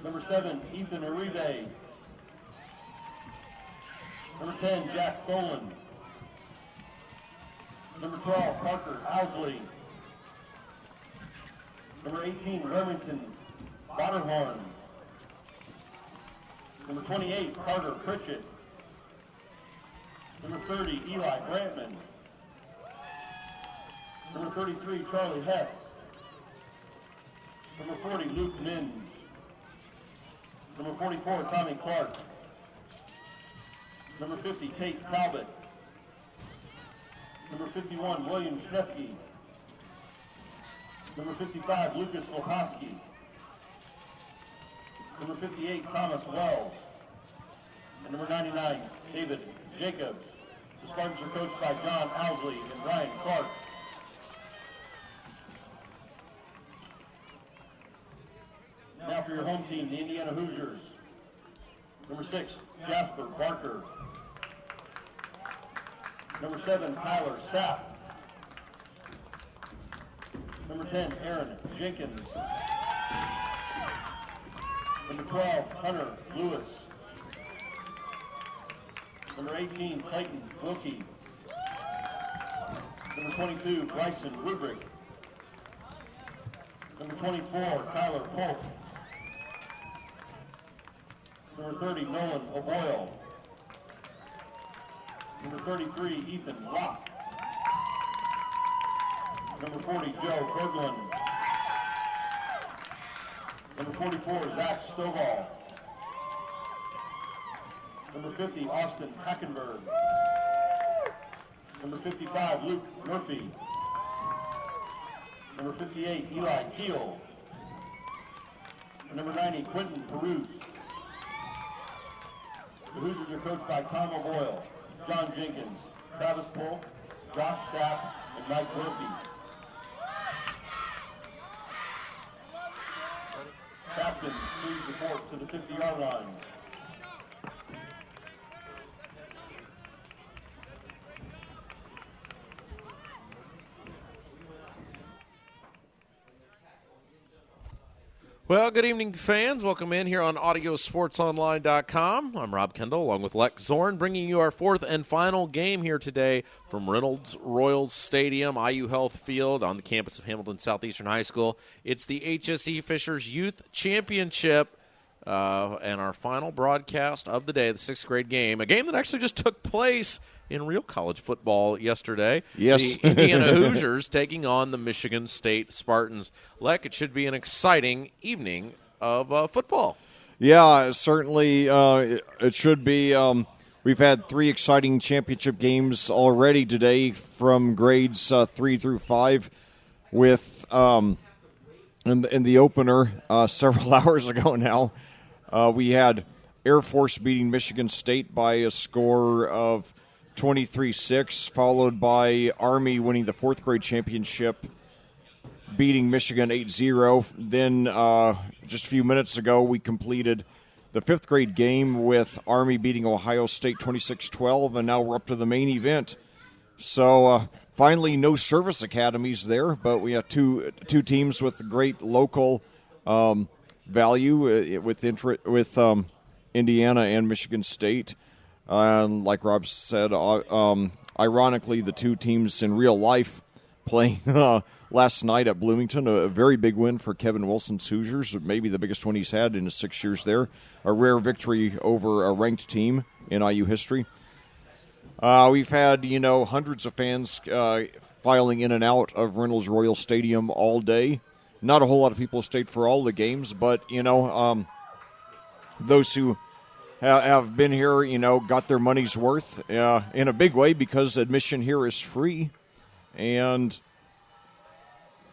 Number 7, Ethan Uribe. Number 10, Jack Tholen. Number 12, Parker Owsley. Number 18, Remington Botterhorn. Number 28, Carter Pritchett. Number 30, Eli Brantman. Number 33, Charlie Hess. Number 40, Luke Minns. Number 44, Tommy Clark. Number 50, Tate Talbot. Number 51, William Schnepke. Number 55, Lucas Loposki. Number 58, Thomas Wells. And number 99, David Jacobs. The Spartans are coached by John Owsley and Brian Clark. Now for your home team, the Indiana Hoosiers. Number 6, Jasper Barker. Number 7, Tyler Sapp. Number 10, Aaron Jenkins. Number 12, Hunter Lewis. Number 18, Clayton Wilkie. Number 22, Bryson Rubrick. Number 24, Tyler Polk. Number 30, Nolan O'Boyle. Number 33, Ethan Locke. Number 40, Joe Berglund. Number 44, Zach Stovall. Number 50, Austin Hackenberg. Number 55, Luke Murphy. Number 58, Eli Keel. Number 90, Quentin Perouse. The Hoosiers are coached by Tom O'Boyle, John Jenkins, Travis Polk, Josh Stapp, and Mike Murphy. Captain, please report to the 50-yard line. Well, good evening, fans. Welcome in here on AudioSportsOnline.com. I'm Rob Kendall, along with Lec Zorn, bringing you our fourth and final game here today from Reynolds Royals Stadium, IU Health Field, on the campus of Hamilton Southeastern High School. It's the HSE Fishers Youth Championship, and our final broadcast of the day, the sixth grade game, a game that actually just took place in real college football yesterday. Yes. The Indiana Hoosiers taking on the Michigan State Spartans. Lec, it should be an exciting evening of football. Yeah, certainly it should be. We've had three exciting championship games already today from grades 3 through 5 with in the opener several hours ago now. We had Air Force beating Michigan State by a score of 23-6, followed by Army winning the fourth grade championship, beating Michigan 8-0. Then just a few minutes ago, we completed the fifth grade game with Army beating Ohio State 26-12, and now we're up to the main event. So finally, no service academies there, but we have two teams with great local value with Indiana and Michigan State. Like Rob said, ironically, the two teams in real life playing last night at Bloomington, a very big win for Kevin Wilson's Hoosiers, maybe the biggest one he's had in his 6 years there. A rare victory over a ranked team in IU history. We've had, hundreds of fans filing in and out of Reynolds Royal Stadium all day. Not a whole lot of people stayed for all the games, but, those who have been here, got their money's worth in a big way because admission here is free. And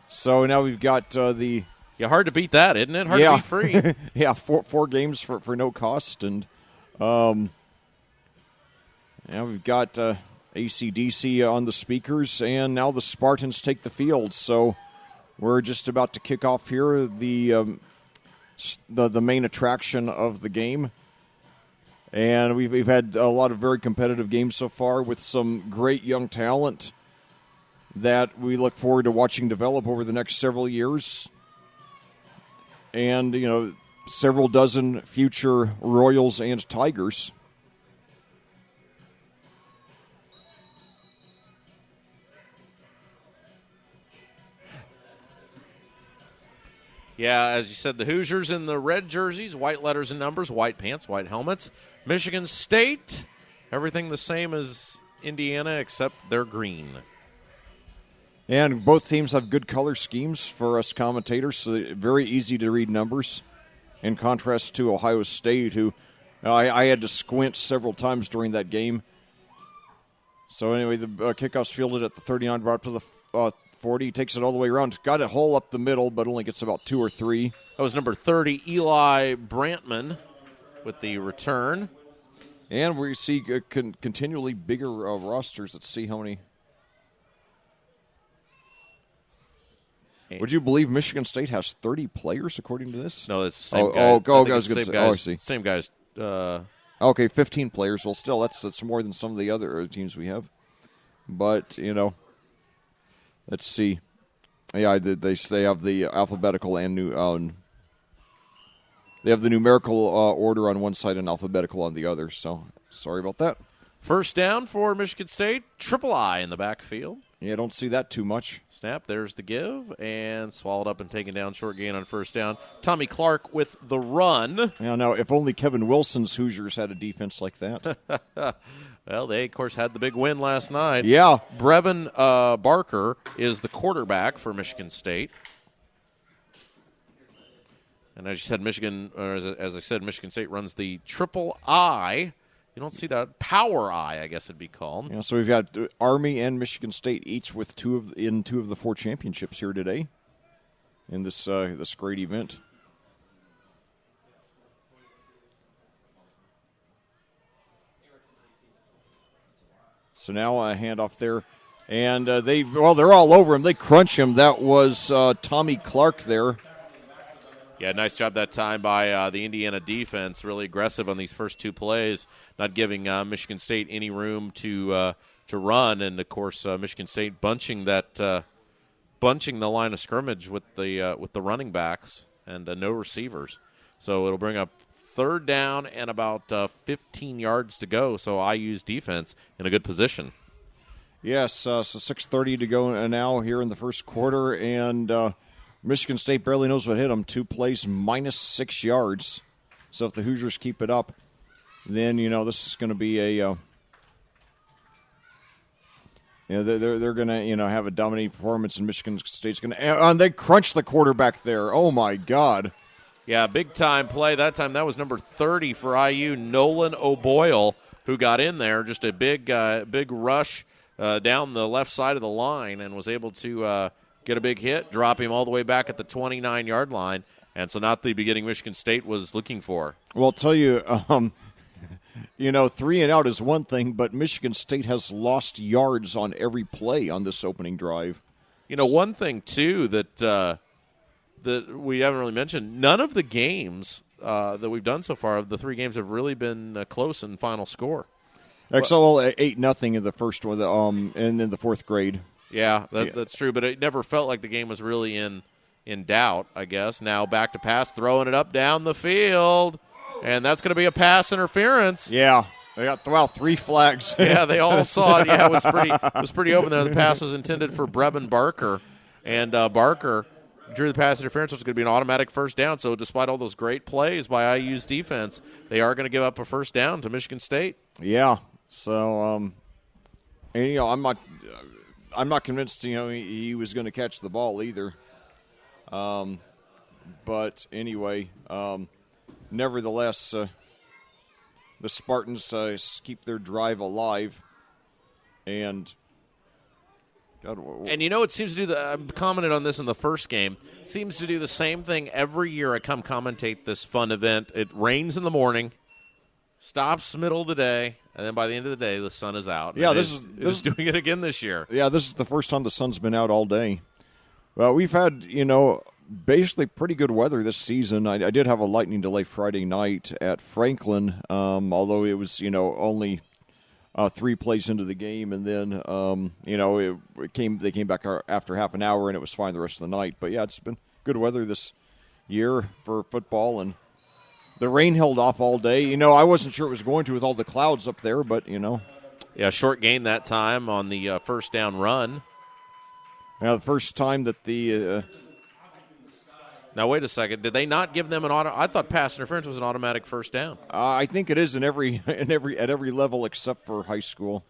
so now we've got the... Yeah, hard to beat that, isn't it? Hard to beat free. Yeah, four games for no cost. And now we've got AC/DC on the speakers, and now the Spartans take the field. So we're just about to kick off here the main attraction of the game. And we've had a lot of very competitive games so far with some great young talent that we look forward to watching develop over the next several years. And, several dozen future Royals and Tigers. Yeah, as you said, the Hoosiers in the red jerseys, white letters and numbers, white pants, white helmets. Michigan State, everything the same as Indiana except they're green. And both teams have good color schemes for us commentators, so very easy to read numbers. In contrast to Ohio State, who I had to squint several times during that game. So anyway, the kickoff's fielded at the 39, brought up to the 40, takes it all the way around. Got a hole up the middle, but only gets about 2 or 3. That was number 30, Eli Brantman, with the return. And we see continually bigger rosters. Let's see how many. Would you believe Michigan State has 30 players, according to this? No, it's the same guy. I was going to say. I see. Same guys. Okay, 15 players. Well, still, that's more than some of the other teams we have. But, let's see. Yeah, they have the alphabetical and they have the numerical order on one side and alphabetical on the other. So, sorry about that. First down for Michigan State. Triple I in the backfield. Yeah, don't see that too much. Snap, there's the give, and swallowed up and taken down, short gain on first down. Tommy Clark with the run. Yeah, now, if only Kevin Wilson's Hoosiers had a defense like that. Well, they, of course, had the big win last night. Yeah. Brevin Barker is the quarterback for Michigan State. And as you said, as I said, Michigan State runs the triple I. You don't see that power I guess it'd be called. Yeah, so we've got Army and Michigan State each with two of the 4 championships here today in this great event. So now a handoff there, and they're all over him. They crunch him. That was Tommy Clark there. Yeah, nice job that time by the Indiana defense. Really aggressive on these first 2 plays, not giving Michigan State any room to run. And of course, Michigan State bunching the line of scrimmage with the running backs and no receivers. So it'll bring up third down and about 15 yards to go. So IU's defense in a good position. Yes, so 6:30 to go now here in the first quarter, and Michigan State barely knows what hit them. 2 plays, minus 6 yards. So if the Hoosiers keep it up, then, this is going to be they're going to have a dominating performance, and Michigan State's going to, and they crunch the quarterback there. Oh, my God. Yeah, big-time play. That time that was number 30 for IU, Nolan O'Boyle, who got in there. Just a big rush down the left side of the line and was able to get a big hit, drop him all the way back at the 29-yard line, and so not the beginning Michigan State was looking for. Well, I'll tell you, 3 and out is one thing, but Michigan State has lost yards on every play on this opening drive. One thing, too, that we haven't really mentioned, none of the games that we've done so far, the 3 games have really been close in final score. XL 8-0 in the first one, and then the 4th grade. Yeah, that's true, but it never felt like the game was really in doubt, I guess. Now back to pass, throwing it up down the field, and that's going to be a pass interference. Yeah, they got 3 flags. Yeah, they all saw it. Yeah, it was pretty open there. The pass was intended for Brevin Barker, and Barker drew the pass interference, which was going to be an automatic first down. So despite all those great plays by IU's defense, they are going to give up a first down to Michigan State. Yeah, so I'm not convinced, he was going to catch the ball either. But anyway, nevertheless, the Spartans keep their drive alive. And it seems to do I commented on this in the first game. Seems to do the same thing every year. I come commentate this fun event. It rains in the morning, stops middle of the day, and then by the end of the day, the sun is out. Yeah, this is doing it again this year. Yeah, this is the first time the sun's been out all day. Well, we've had, basically pretty good weather this season. I did have a lightning delay Friday night at Franklin, although it was, only 3 plays into the game, and then, they came back after half an hour, and it was fine the rest of the night. But, yeah, it's been good weather this year for football, and the rain held off all day. I wasn't sure it was going to with all the clouds up there, but, Yeah, short gain that time on the first down run. Now, the first time that the Now, wait a second. Did they not give them an auto? I thought pass interference was an automatic first down. I think it is at every level except for high school.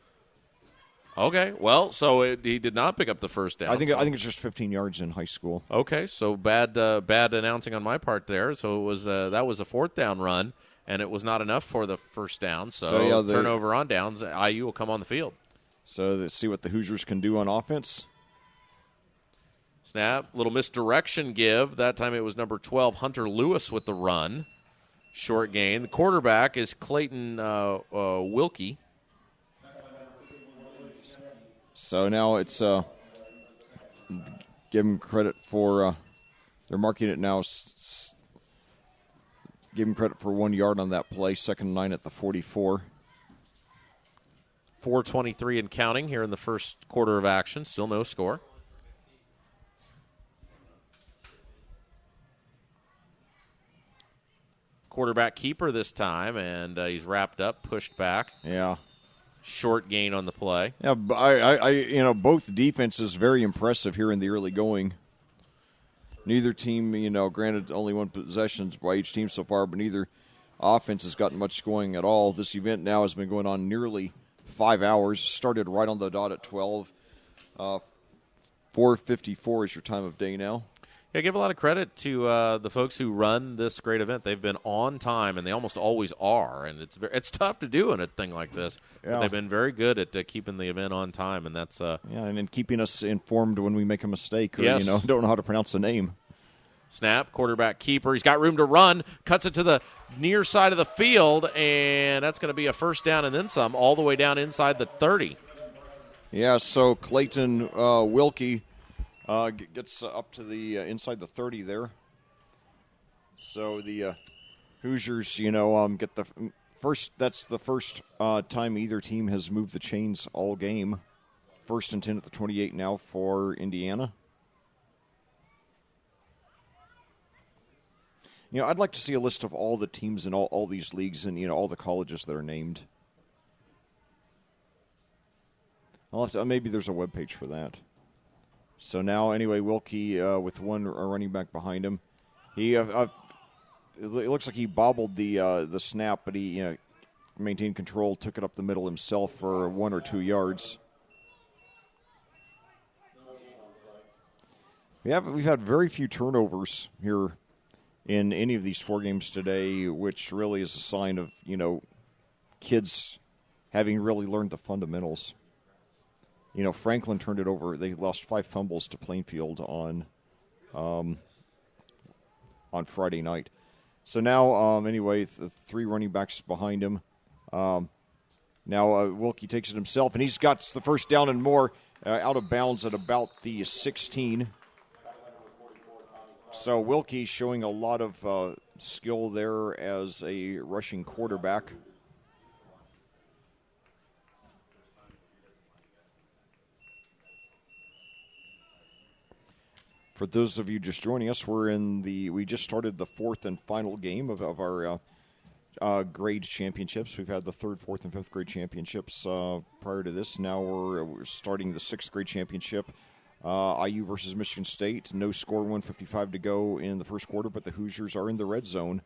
Okay, well, so he did not pick up the first down. I think it's just 15 yards in high school. Okay, so bad announcing on my part there. So it was that was a fourth down run, and it was not enough for the first down. So turnover on downs, IU will come on the field. So let's see what the Hoosiers can do on offense. Snap, little misdirection give. That time it was number 12, Hunter Lewis, with the run. Short gain. The quarterback is Clayton Wilkie. So now it's give him credit for they're marking it now. Give him credit for 1 yard on that play. 2nd and 9 at the 44. 4:23 and counting here in the first quarter of action. Still no score. Quarterback keeper this time, and he's wrapped up, pushed back. Yeah. Short gain on the play. Yeah, I both defenses very impressive here in the early going. Neither team, granted only one possessions by each team so far, but neither offense has gotten much going at all. This event now has been going on nearly 5 hours. Started right on the dot at 12. 4:54 is your time of day now. Yeah, give a lot of credit to the folks who run this great event. They've been on time, and they almost always are. And it's tough to do in a thing like this. Yeah. But they've been very good at keeping the event on time, and that's and then keeping us informed when we make a mistake or yes. Don't know how to pronounce the name. Snap, quarterback keeper. He's got room to run. Cuts it to the near side of the field, and that's going to be a first down and then some, all the way down inside the 30. Yeah, so Clayton Wilkie gets up to the inside the 30 there. So the Hoosiers, get the first. That's the first time either team has moved the chains all game. 1st and 10 at the 28 now for Indiana. I'd like to see a list of all the teams in all these leagues and, all the colleges that are named. I'll have to, maybe there's a webpage for that. So now, anyway, Wilkie with one running back behind him. He it looks like he bobbled the snap, but he maintained control, took it up the middle himself for 1 or 2 yards. We've had very few turnovers here in any of these 4 games today, which really is a sign of kids having really learned the fundamentals. Franklin turned it over. They lost 5 fumbles to Plainfield on Friday night. So now, anyway, the 3 running backs behind him. Now Wilkie takes it himself, and he's got the first down and more out of bounds at about the 16. So Wilkie showing a lot of skill there as a rushing quarterback. For those of you just joining us, we just started the 4th and final game of our grade championships. We've had the 3rd, 4th, and 5th grade championships prior to this. Now we're starting the 6th grade championship. IU versus Michigan State. No score, 1:55 to go in the first quarter, but the Hoosiers are in the red zone.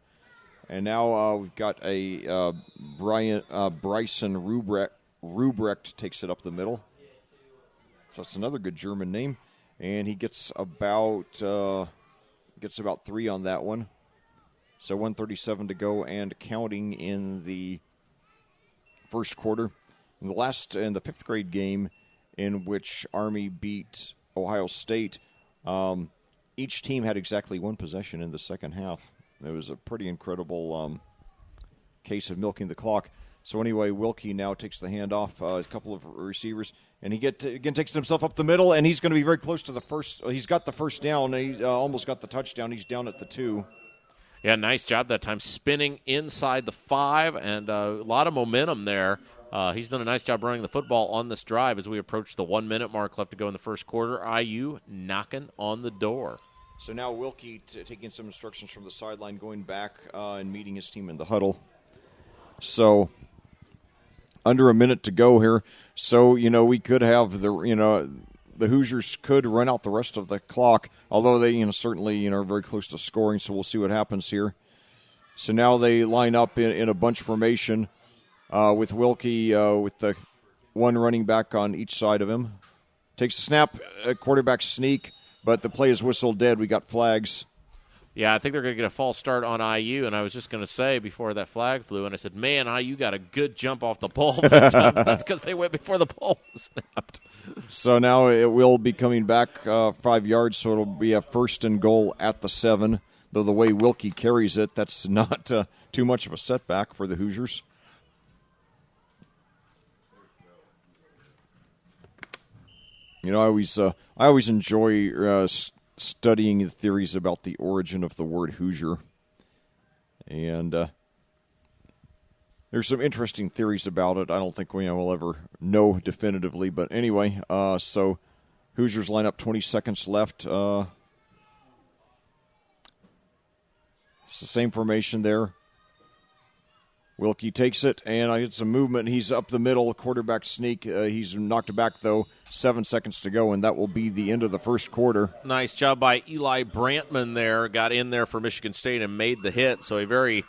And now we've got a Bryson Rubrecht takes it up the middle. So that's another good German name. And he gets about 3 on that one. So 1:37 to go and counting in the first quarter. In the 5th grade game in which Army beat Ohio State, each team had exactly 1 possession in the second half. It was a pretty incredible case of milking the clock. So anyway, Wilkie now takes the handoff, a couple of receivers, and he again takes himself up the middle, and he's going to be very close to the first. He's got the first down. He almost got the touchdown. He's down at the 2. Yeah, nice job that time, spinning inside the 5, and a lot of momentum there. He's done a nice job running the football on this drive as we approach the 1-minute mark left to go in the first quarter. IU knocking on the door. So now Wilkie taking some instructions from the sideline, going back and meeting his team in the huddle. So under a minute to go here. So, we could have the Hoosiers could run out the rest of the clock, although they, certainly, are very close to scoring, so we'll see what happens here. So now they line up in a bunch formation with Wilkie with the one running back on each side of him. Takes a snap, quarterback sneak, but the play is whistled dead. We got flags. Yeah, I think they're going to get a false start on IU, and I was just going to say before that flag flew, and I said, man, IU got a good jump off the pole. That's because they went before the pole was snapped. So now it will be coming back 5 yards, so it'll be a 1st and goal at the 7. Though the way Wilkie carries it, that's not too much of a setback for the Hoosiers. I always enjoy studying the theories about the origin of the word Hoosier. And there's some interesting theories about it. I don't think we'll ever know definitively. But anyway, so Hoosiers line up, 20 seconds left. It's the same formation there. Wilkie takes it, and I get some movement. He's up the middle, quarterback sneak. He's knocked back, though. 7 seconds to go, and that will be the end of the first quarter. Nice job by Eli Brantman there. Got in there for Michigan State and made the hit. So a very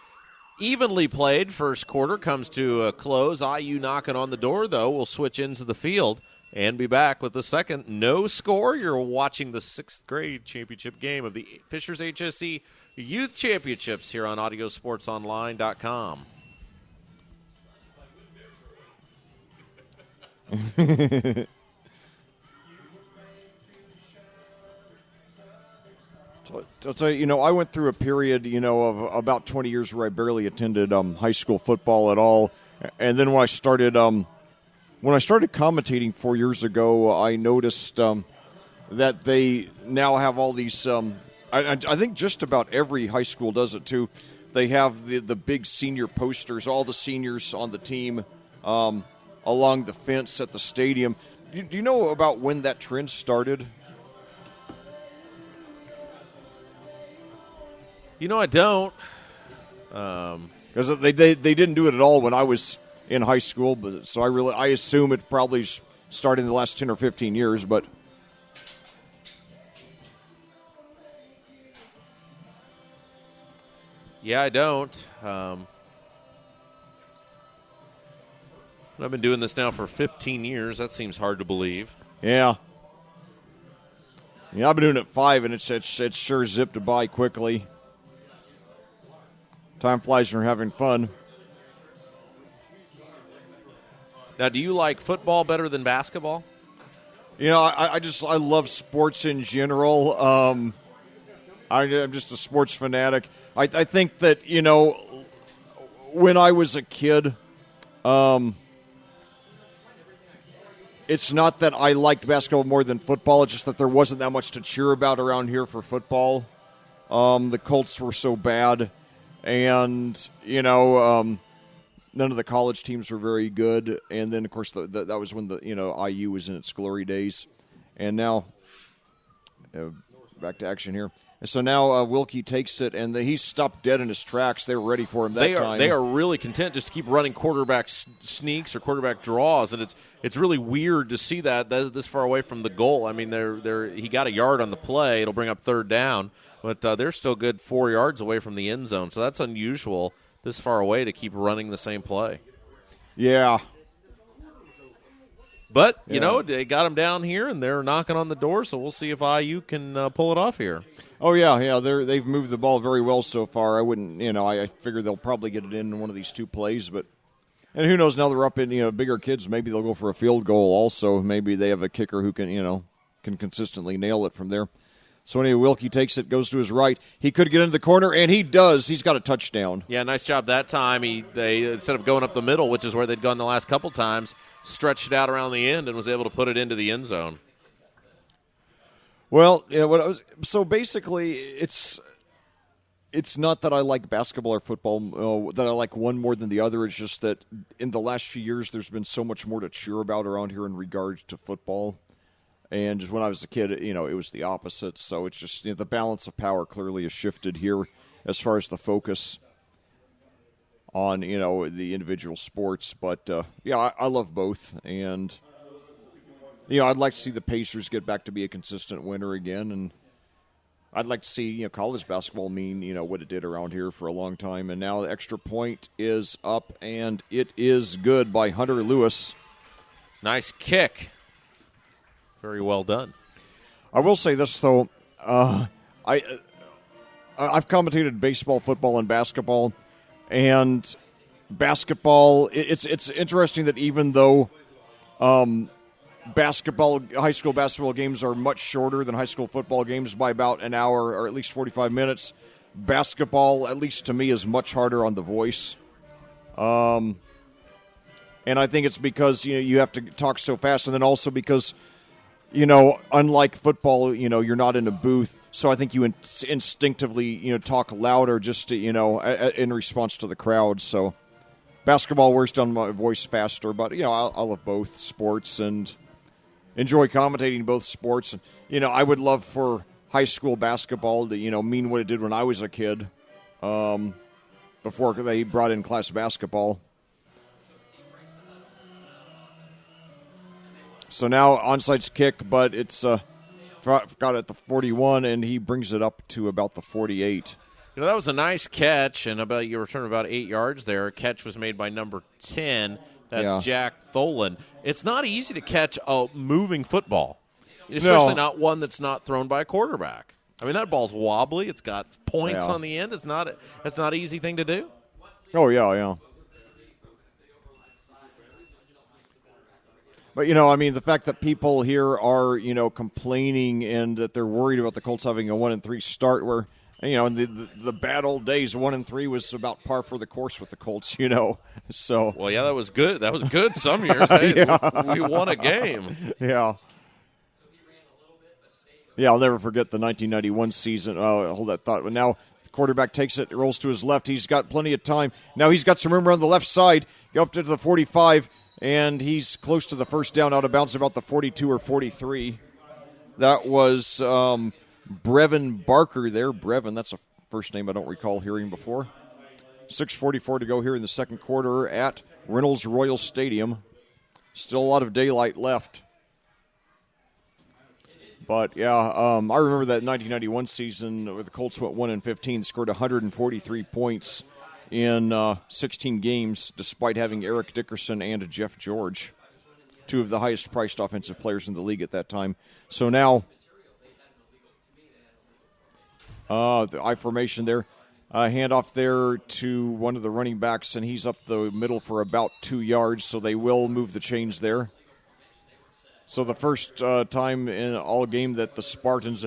evenly played first quarter comes to a close. IU knocking on the door, though. We'll switch into the field and be back with the second. No score. You're watching the 6th grade championship game of the Fishers HSE Youth Championships here on AudioSportsOnline.com. I'll tell you, I went through a period, of about 20 years where I barely attended high school football at all. And then when I started commentating 4 years ago, I noticed that they now have all these. I think just about every high school does it too. They have the big senior posters, all the seniors on the team along the fence at the stadium. Do you know about when that trend started? I don't. Because they didn't do it at all when I was in high school, but so I assume it probably started in the last 10 or 15 years, but yeah, I don't. I've been doing this now for 15 years. That seems hard to believe. Yeah. I've been doing it 5, and it's sure zipped by quickly. Time flies when you're having fun. Now, do you like football better than basketball? I love sports in general. I'm just a sports fanatic. I think that, when I was a kid, it's not that I liked basketball more than football. It's just that there wasn't that much to cheer about around here for football. The Colts were so bad. And, none of the college teams were very good. And then, of course, that was when IU was in its glory days. And now, back to action here. And so now Wilkie takes it, and he stopped dead in his tracks. They were ready for him that time. They are really content just to keep running quarterback sneaks or quarterback draws, and it's really weird to see that this far away from the goal. I mean, he got a yard on the play. It'll bring up 3rd down. But they're still good 4 yards away from the end zone, so that's unusual this far away to keep running the same play. Yeah. But, they got them down here, and they're knocking on the door, so we'll see if IU can pull it off here. Oh, yeah, they've moved the ball very well so far. I wouldn't, I figure they'll probably get it in one of these 2 plays, but and who knows, now they're up in, bigger kids, maybe they'll go for a field goal also. Maybe they have a kicker who can consistently nail it from there. So anyway, Wilkie takes it, goes to his right. He could get into the corner, and he does. He's got a touchdown. Yeah, nice job that time. They instead of going up the middle, which is where they'd gone the last couple times, stretched it out around the end and was able to put it into the end zone. Well, so basically it's not that I like basketball or football, that I like one more than the other. It's just that in the last few years there's been so much more to cheer about around here in regards to football. And just when I was a kid, it was the opposite. So it's just the balance of power clearly has shifted here as far as the focus on, the individual sports. But, I love both. And, I'd like to see the Pacers get back to be a consistent winner again. And I'd like to see, college basketball mean, what it did around here for a long time. And now the extra point is up, and it is good by Hunter Lewis. Nice kick. Very well done. I will say this, though. I've commentated baseball, football, and basketball. And basketball, it's interesting that even though high school basketball games are much shorter than high school football games by about an hour or at least 45 minutes, basketball, at least to me, is much harder on the voice. And I think it's because you have to talk so fast, and then also because unlike football, you're not in a booth, so I think you instinctively talk louder just to, in response to the crowd. So basketball wears down my voice faster, but I love both sports and enjoy commentating both sports. And I would love for high school basketball to mean what it did when I was a kid, before they brought in class basketball. So now onside kick, but it's got at the 41, and he brings it up to about the 48. That was a nice catch, and you returned about 8 yards there. A catch was made by number 10. That's Jack Tholen. It's not easy to catch a moving football, especially not one that's not thrown by a quarterback. I mean, that ball's wobbly. It's got points on the end. That's not an easy thing to do. Oh, yeah. But, the fact that people here are, complaining and that they're worried about the Colts having a 1-3 start where, in the bad old days, 1-3 was about par for the course with the Colts, So. Well, yeah, that was good. That was good some years. Hey, we won a game. Yeah. Yeah, I'll never forget the 1991 season. Oh, hold that thought. But now the quarterback takes it, rolls to his left. He's got plenty of time. Now he's got some room around the left side. Go up to the 45. And he's close to the first down, out of bounds about the 42 or 43. That was Brevin Barker there. Brevin, that's a first name I don't recall hearing before. 6:44 to go here in the second quarter at Reynolds Royal Stadium. Still a lot of daylight left. But, I remember that 1991 season where the Colts went 1-15, scored 143 points in 16 games, despite having Eric Dickerson and Jeff George, two of the highest-priced offensive players in the league at that time. So now, the I formation there, handoff there to one of the running backs, and he's up the middle for about 2 yards, so they will move the chains there. So the first time in all game that the Spartans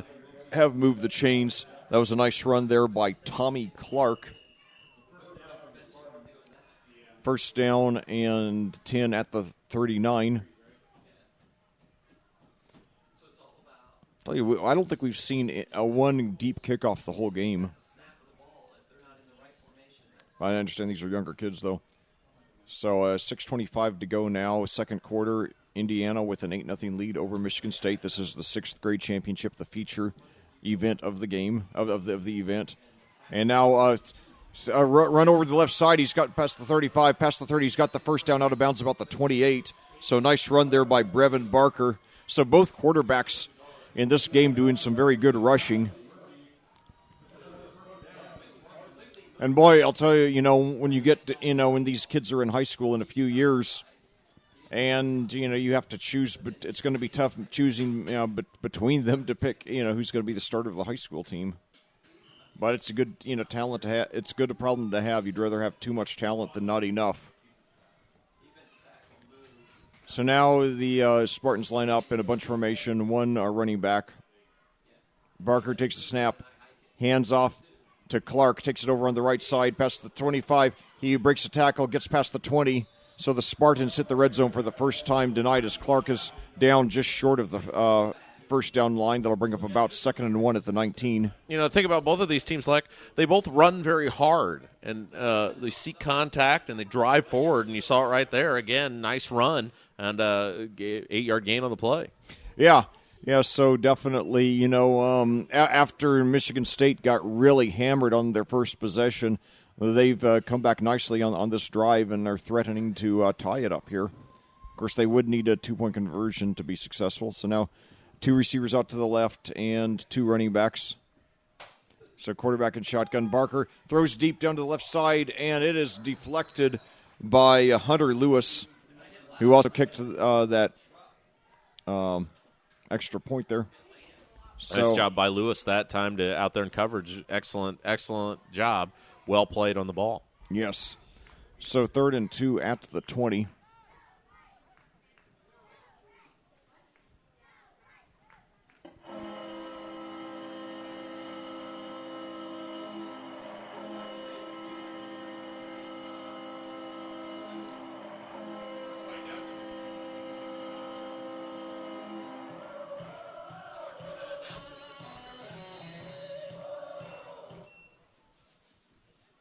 have moved the chains. That was a nice run there by Tommy Clark. First down and 10 at the 39. Tell you, I don't think we've seen a one deep kickoff the whole game. I understand these are younger kids, though. So 6:25 to go now, second quarter. Indiana with an 8-0 lead over Michigan State. This is the 6th grade championship, the feature event of the game, of the event. And now run over the left side. He's got past the 35, past the 30. He's got the first down, out of bounds about the 28. So nice run there by Brevin Barker. So both quarterbacks in this game doing some very good rushing. And boy, I'll tell you, when you get to, when these kids are in high school in a few years, and you have to choose, but it's going to be tough choosing between them to pick who's going to be the starter of the high school team. But it's a good talent to have. It's a good problem to have. You'd rather have too much talent than not enough. So now the Spartans line up in a bunch formation. One running back. Barker takes the snap, hands off to Clark, takes it over on the right side, past the 25. He breaks a tackle, gets past the 20. So the Spartans hit the red zone for the first time tonight as Clark is down just short of the first down line. That'll bring up about 2nd and 1 at the 19. Think about both of these teams, like they both run very hard, and they seek contact, and they drive forward, and you saw it right there. Again, nice run, and 8-yard gain on the play. Yeah. Yeah, so definitely, after Michigan State got really hammered on their first possession, they've come back nicely on this drive and are threatening to tie it up here. Of course, they would need a 2-point conversion to be successful. So now 2 receivers out to the left and 2 running backs. So quarterback and shotgun. Barker throws deep down to the left side, and it is deflected by Hunter Lewis, who also kicked that extra point there. So, nice job by Lewis that time to out there in coverage. Excellent job. Well played on the ball. Yes. So 3rd and 2 at the 20.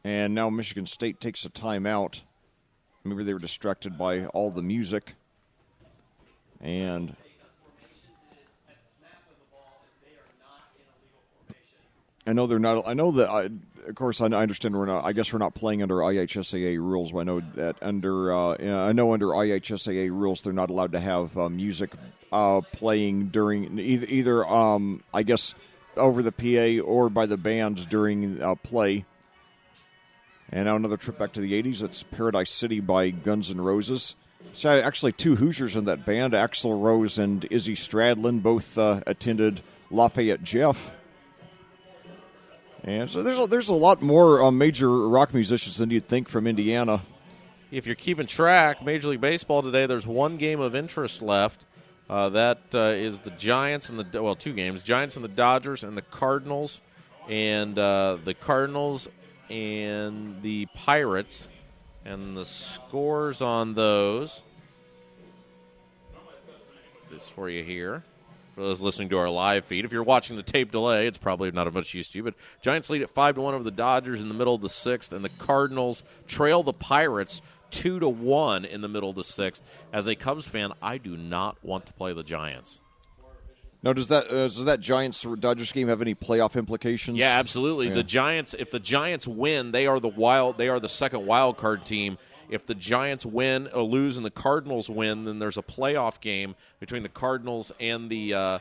And now Michigan State takes a timeout. Maybe they were distracted by all the music. And I know they're not. I know that. Of course, I understand we're not. I guess we're not playing under IHSAA rules. But I know that under. I know under IHSAA rules, they're not allowed to have music playing during either. I guess over the PA or by the band during play. And now another trip back to the 80s. It's Paradise City by Guns N' Roses. So actually 2 Hoosiers in that band, Axl Rose and Izzy Stradlin, both attended Lafayette Jeff. And so there's a lot more major rock musicians than you'd think from Indiana. If you're keeping track, Major League Baseball today, there's 1 game of interest left. That is the Giants and 2 games. Giants and the Dodgers and the Cardinals. And the Cardinals and the Pirates, and the scores on those. This for you here. For those listening to our live feed. If you're watching the tape delay, it's probably not of much use to you, but Giants lead at 5-1 over the Dodgers in the middle of the 6th, and the Cardinals trail the Pirates 2-1 in the middle of the 6th. As a Cubs fan, I do not want to play the Giants. Now, does that Giants-Dodgers game have any playoff implications? Yeah, absolutely. Yeah. The Giants, if the Giants win, they are the second wild card team. If the Giants win or lose and the Cardinals win, then there's a playoff game between the Cardinals and the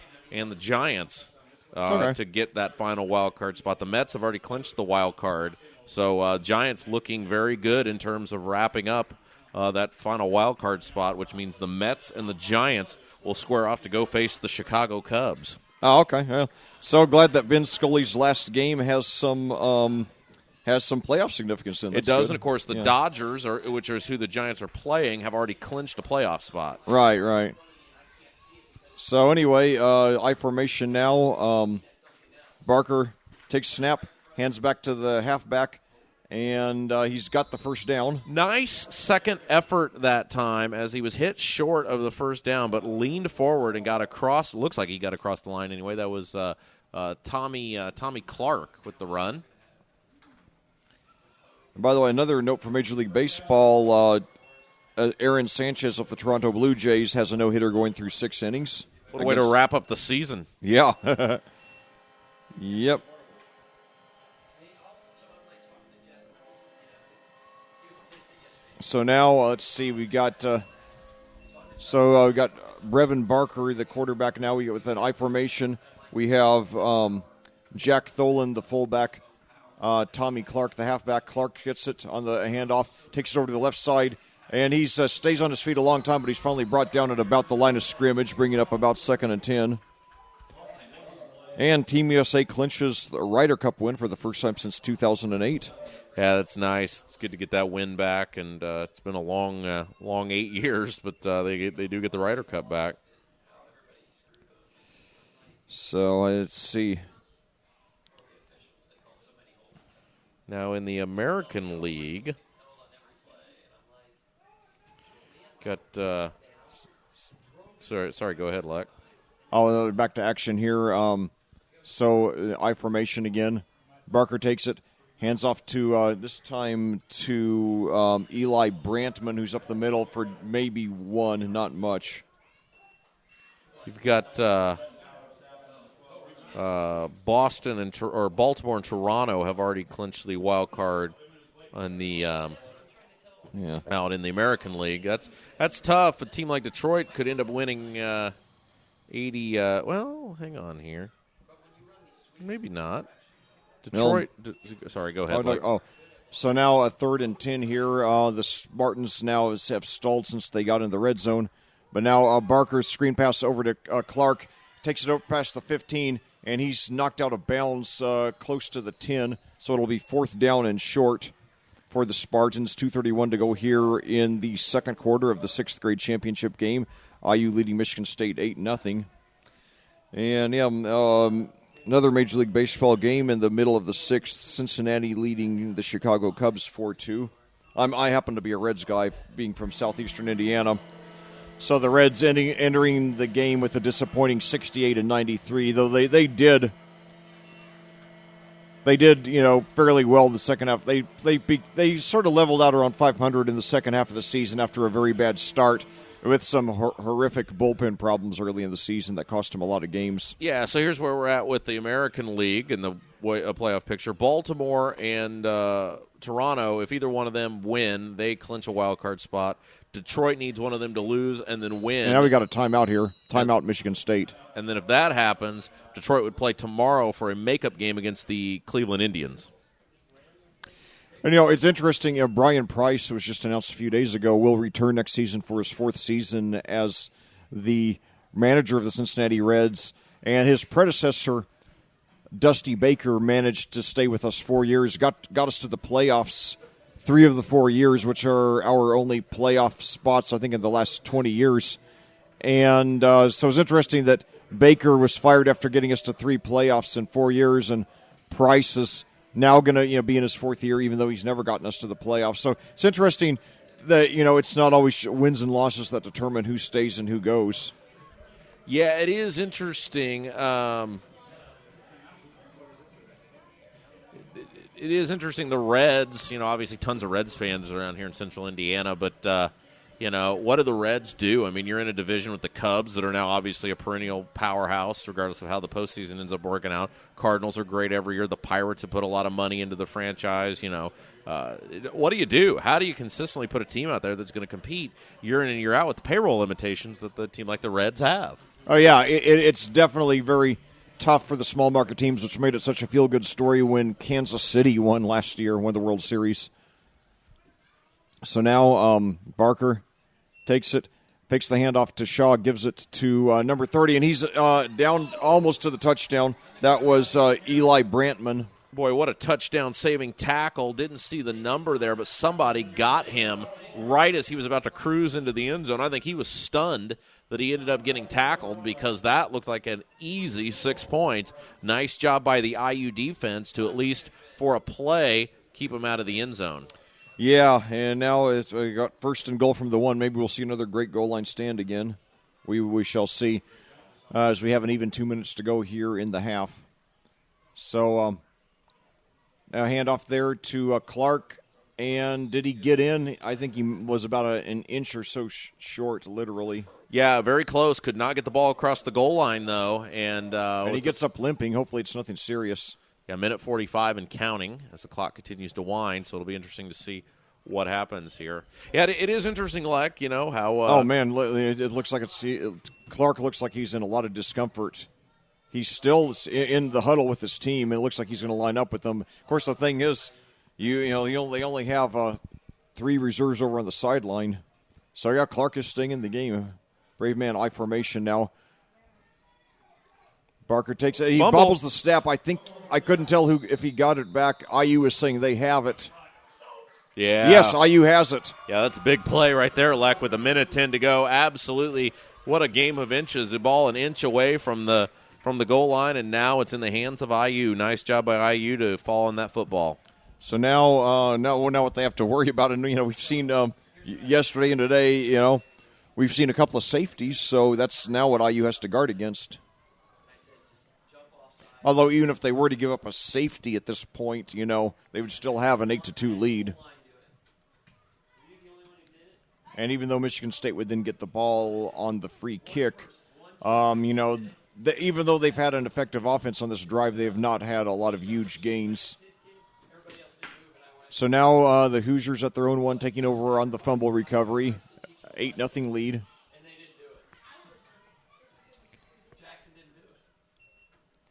Giants to get that final wild card spot. The Mets have already clinched the wild card, so Giants looking very good in terms of wrapping up that final wild card spot, which means the Mets and the Giants will square off to go face the Chicago Cubs. Oh, okay. Well, so glad that Vin Scully's last game has some playoff significance in it. It does, good. And of course the Dodgers, which is who the Giants are playing, have already clinched a playoff spot. Right. So anyway, I formation now. Barker takes a snap, hands back to the halfback, and he's got the first down. Nice second effort that time as he was hit short of the first down, but leaned forward and got across. Looks like he got across the line anyway. That was Tommy Clark with the run. And by the way, another note for Major League Baseball, Aaron Sanchez of the Toronto Blue Jays has a no-hitter going through 6 innings. What a way to wrap up the season. Yeah. Yep. So now, let's see, we got Brevin Barker, the quarterback now. We with an I formation. We have Jack Tholen, the fullback, Tommy Clark, the halfback. Clark gets it on the handoff, takes it over to the left side, and he stays on his feet a long time, but he's finally brought down at about the line of scrimmage, bringing up about 2nd and 10. And Team USA clinches the Ryder Cup win for the first time since 2008. Yeah, that's nice. It's good to get that win back, and it's been a long 8 years, but they do get the Ryder Cup back. So let's see. Now in the American League, got sorry, go ahead, Lec. Oh, back to action here. So I formation again. Barker takes it. Hands off to, this time to Eli Brantman, who's up the middle for maybe 1, not much. You've got Boston or Baltimore and Toronto have already clinched the wild card on the out in the American League. That's tough. A team like Detroit could end up winning 80. Well, hang on here. Maybe not. Detroit. Sorry, go ahead. So now a 3rd and 10 here. The Spartans now have stalled since they got in the red zone. But now Barker's screen pass over to Clark. Takes it over past the 15, and he's knocked out of bounds close to the 10. So it'll be 4th down and short for the Spartans. 2:31 to go here in the second quarter of the 6th grade championship game. IU leading Michigan State 8-0. And, another Major League Baseball game in the middle of the 6th. Cincinnati leading the Chicago Cubs 4-2. I happen to be a Reds guy, being from southeastern Indiana. So the Reds entering the game with a disappointing 68-93, though they did fairly well in the second half. They sort of leveled out around 500 in the second half of the season after a very bad start, with some horrific bullpen problems early in the season that cost him a lot of games. Yeah, so here's where we're at with the American League and the playoff picture. Baltimore and Toronto, if either one of them win, they clinch a wild card spot. Detroit needs one of them to lose and then win. And now we got a timeout here. Timeout Michigan State. And then if that happens, Detroit would play tomorrow for a makeup game against the Cleveland Indians. And, it's interesting. Brian Price was just announced a few days ago will return next season for his 4th season as the manager of the Cincinnati Reds. And his predecessor, Dusty Baker, managed to stay with us 4 years, got us to the playoffs 3 of the 4 years, which are our only playoff spots, I think, in the last 20 years. And so it's interesting that Baker was fired after getting us to 3 playoffs in 4 years, and Price is now going to be in his 4th year, even though he's never gotten us to the playoffs. So it's interesting that it's not always wins and losses that determine who stays and who goes. Yeah, it is interesting. It is interesting. The Reds, obviously tons of Reds fans around here in central Indiana, but, what do the Reds do? I mean, you're in a division with the Cubs that are now obviously a perennial powerhouse, regardless of how the postseason ends up working out. Cardinals are great every year. The Pirates have put a lot of money into the franchise. What do you do? How do you consistently put a team out there that's going to compete year in and year out with the payroll limitations that the team like the Reds have? Oh, yeah, it's definitely very tough for the small market teams, which made it such a feel-good story when Kansas City won last year, won the World Series. So now Barker takes the handoff to Shaw, gives it to number 30, and he's down almost to the touchdown. That was Eli Brantman. Boy, what a touchdown-saving tackle. Didn't see the number there, but somebody got him right as he was about to cruise into the end zone. I think he was stunned that he ended up getting tackled because that looked like an easy 6 points. Nice job by the IU defense to at least, for a play, keep him out of the end zone. Yeah, and now we got 1st and goal from the 1. Maybe we'll see another great goal line stand again. We shall see as we have an even 2 minutes to go here in the half. So now handoff there to Clark. And did he get in? I think he was about an inch or so short, literally. Yeah, very close. Could not get the ball across the goal line, though. And he gets up limping. Hopefully it's nothing serious. Yeah, minute 45 and counting as the clock continues to wind, so it'll be interesting to see what happens here. Yeah, it is interesting, Lec, how... oh, man, it looks like Clark looks like he's in a lot of discomfort. He's still in the huddle with his team, and it looks like he's going to line up with them. Of course, the thing is, they only have 3 reserves over on the sideline. So, yeah, Clark is staying in the game. Brave man, I formation now. Barker takes it. He bobbles the snap. I think I couldn't tell if he got it back. IU is saying they have it. Yeah. Yes, IU has it. Yeah, that's a big play right there, Lec, with a minute 10 to go. Absolutely. What a game of inches. The ball an inch away from the goal line, and now it's in the hands of IU. Nice job by IU to fall on that football. So now what they have to worry about, and we've seen yesterday and today, we've seen a couple of safeties, so that's now what IU has to guard against. Although even if they were to give up a safety at this point, they would still have an 8-2 lead. And even though Michigan State would then get the ball on the free kick, even though they've had an effective offense on this drive, they have not had a lot of huge gains. So now the Hoosiers at their own one, taking over on the fumble recovery. 8-0 lead.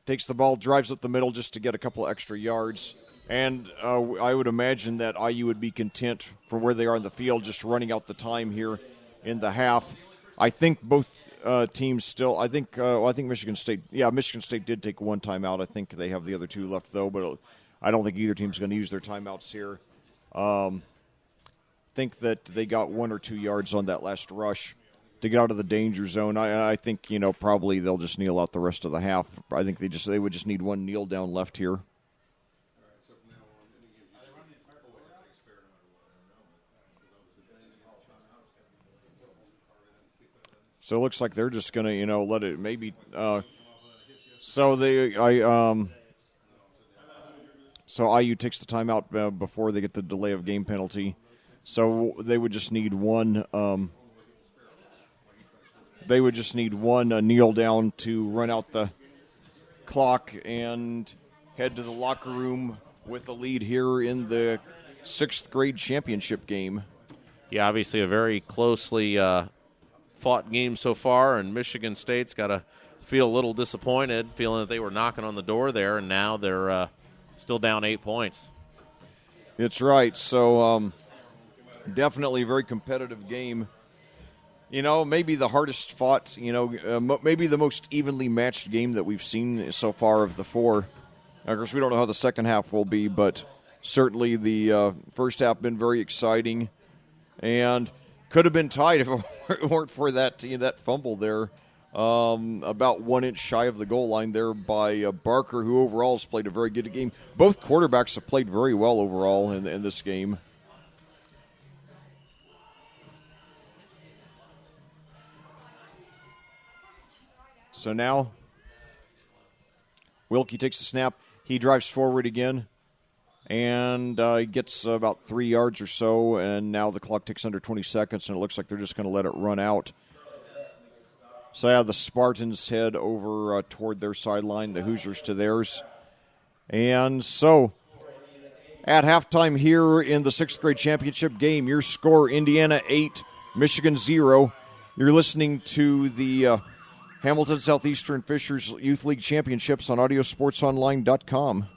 Takes the ball, drives up the middle just to get a couple extra yards. And I would imagine that IU would be content from where they are in the field, just running out the time here in the half. I think both teams still. I think Michigan State. Yeah, Michigan State did take one timeout. I think they have the other two left though, but I don't think either team's going to use their timeouts here. Think that they got 1 or 2 yards on that last rush to get out of the danger zone. I think probably they'll just kneel out the rest of the half. I think they would just need one kneel down left here. So it looks like they're just going to, let it maybe. So IU takes the timeout before they get the delay of game penalty. So they would just need one. They would just need one kneel down to run out the clock and head to the locker room with a lead here in the 6th grade championship game. Yeah, obviously a very closely fought game so far, and Michigan State's got to feel a little disappointed, feeling that they were knocking on the door there, and now they're still down 8 points. It's right. So definitely a very competitive game. Maybe the hardest fought, maybe the most evenly matched game that we've seen so far of the 4. Of course, we don't know how the second half will be, but certainly the first half been very exciting and could have been tied if it weren't for that fumble there. About 1 inch shy of the goal line there by Barker, who overall has played a very good game. Both quarterbacks have played very well overall in this game. So now Wilkie takes the snap. He drives forward again, and he gets about 3 yards or so, and now the clock ticks under 20 seconds, and it looks like they're just going to let it run out. So yeah, the Spartans head over toward their sideline, the Hoosiers to theirs. And so at halftime here in the 6th grade championship game, your score, Indiana 8, Michigan 0. You're listening to the Hamilton Southeastern Fishers Youth League Championships on audiosportsonline.com.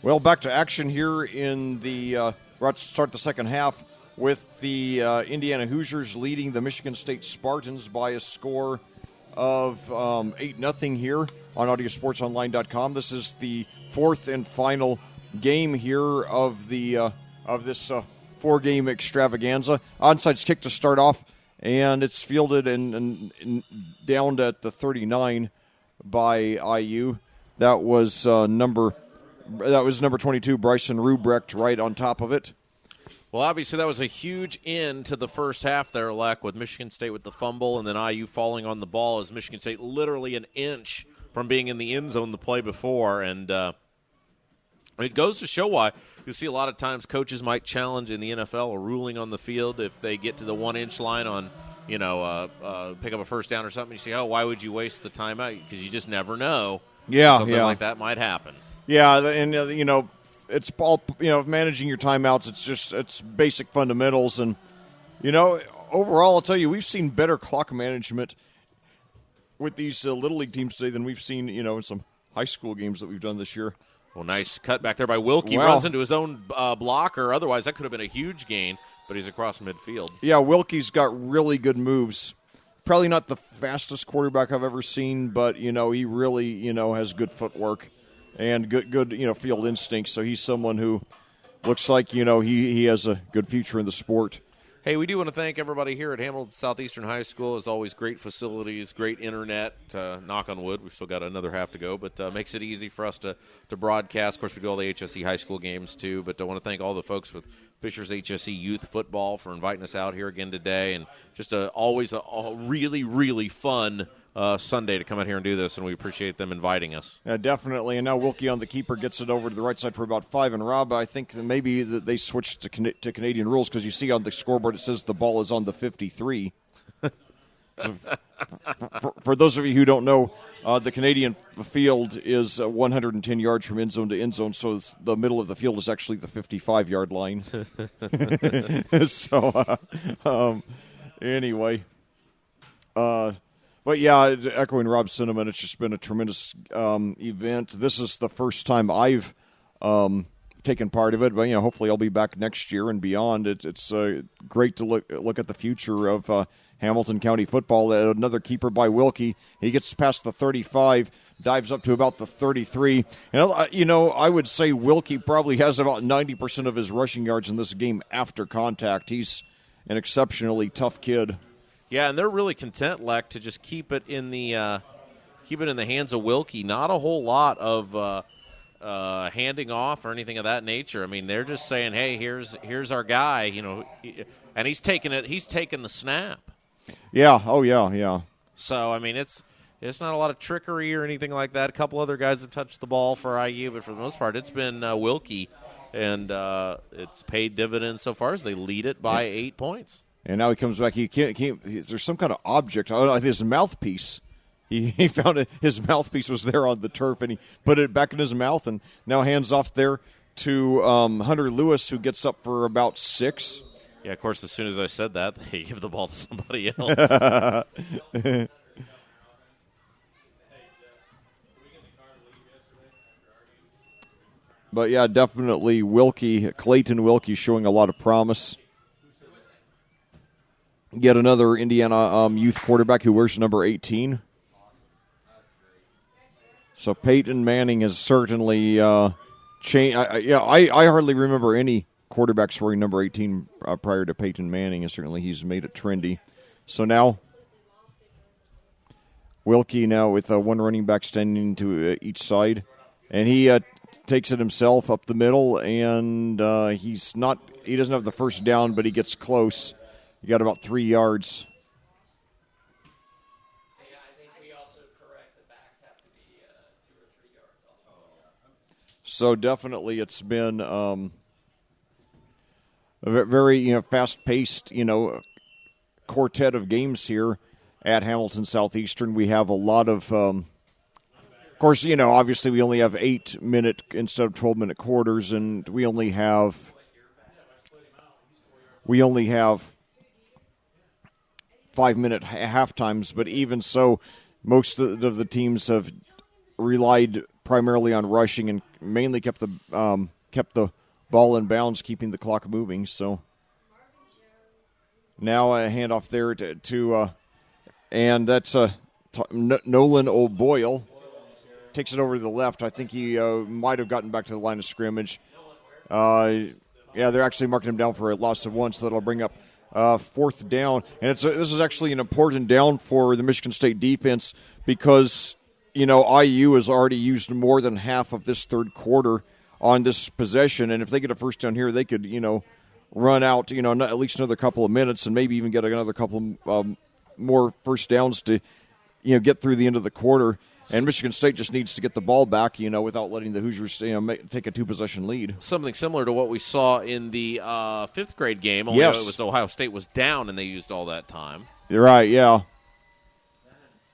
Well, back to action here in the we're about to start the second half with the Indiana Hoosiers leading the Michigan State Spartans by a score of 8-0 here on audiosportsonline.com. This is the fourth and final game here of the this four-game extravaganza. Onside kick to start off, and it's fielded and downed at the 39 by IU. That was number 22, Bryson Rubrecht, right on top of it. Well, obviously that was a huge end to the first half there, Lec, with Michigan State with the fumble and then IU falling on the ball as Michigan State literally an inch from being in the end zone the play before. And it goes to show why you see a lot of times coaches might challenge in the NFL a ruling on the field if they get to the 1-inch line on, pick up a first down or something. You say, oh, why would you waste the timeout? Because you just never know. Something like that might happen. Yeah, and it's all managing your timeouts. It's basic fundamentals, and overall, I'll tell you, we've seen better clock management with these little league teams today than we've seen in some high school games that we've done this year. Well, nice cut back there by Wilkie. Wow. Runs into his own blocker. Otherwise, that could have been a huge gain, but he's across midfield. Yeah, Wilkie's got really good moves. Probably not the fastest quarterback I've ever seen, but he really has good footwork and good field instincts. So he's someone who looks like he has a good future in the sport. Hey, we do want to thank everybody here at Hamilton Southeastern High School. As always, great facilities, great internet. Knock on wood, we've still got another half to go, but makes it easy for us to broadcast. Of course, we do all the HSE high school games too, but I want to thank all the folks with Fishers HSE Youth Football for inviting us out here again today, and just always a really, really fun Sunday to come out here and do this, and we appreciate them inviting us. Yeah, definitely. And now Wilkie on the keeper gets it over to the right side for about 5. And Rob, I think that maybe they switched to Canadian rules because you see on the scoreboard it says the ball is on the 53. for those of you who don't know, the Canadian field is 110 yards from end zone to end zone, so the middle of the field is actually the 55-yard line. So, anyway. But yeah, echoing Rob's sentiment, it's just been a tremendous event. This is the first time I've taken part of it, but hopefully I'll be back next year and beyond. It's great to look at the future of Hamilton County football. Another keeper by Wilkie. He gets past the 35, dives up to about the 33. And I would say Wilkie probably has about 90% of his rushing yards in this game after contact. He's an exceptionally tough kid. Yeah, and they're really content, Lec, to just keep it in the hands of Wilkie. Not a whole lot of handing off or anything of that nature. I mean, they're just saying, "Hey, here's our guy," and he's taking it. He's taking the snap. Yeah. Oh, yeah. So I mean, it's not a lot of trickery or anything like that. A couple other guys have touched the ball for IU, but for the most part, it's been Wilkie, and it's paid dividends so far as they lead it by 8 points. And now he comes back. He can't. There's some kind of object. Oh, his mouthpiece. He found it. His mouthpiece was there on the turf, and he put it back in his mouth. And now hands off there to Hunter Lewis, who gets up for about 6. Yeah, of course. As soon as I said that, they give the ball to somebody else. But yeah, definitely Clayton Wilkie, showing a lot of promise. Yet another Indiana youth quarterback who wears number 18. So Peyton Manning has certainly changed. I hardly remember any quarterbacks wearing number 18 prior to Peyton Manning, and certainly he's made it trendy. So now Wilkie with one running back standing to each side, and he takes it himself up the middle, and he doesn't have the first down, but he gets close. You got about 3 yards. I think we also correct the backs have to be 2 or 3 yards off. So definitely it's been a very fast-paced quartet of games here at Hamilton Southeastern. We have a lot of course, obviously we only have 8-minute instead of 12-minute quarters, and we only have 5-minute half times, but even so, most of the teams have relied primarily on rushing and mainly kept the ball in bounds, keeping the clock moving. So now a handoff there to and that's Nolan O'Boyle takes it over to the left. I think he might have gotten back to the line of scrimmage. They're actually marking him down for a loss of 1, so that'll bring up fourth down. And this is actually an important down for the Michigan State defense because, IU has already used more than half of this third quarter on this possession. And if they get a first down here, they could, run out, at least another couple of minutes and maybe even get another couple more first downs to, get through the end of the quarter. And Michigan State just needs to get the ball back, without letting the Hoosiers take a 2-possession lead. Something similar to what we saw in the fifth grade game. Only yes. It was Ohio State was down, and they used all that time. You're right, yeah.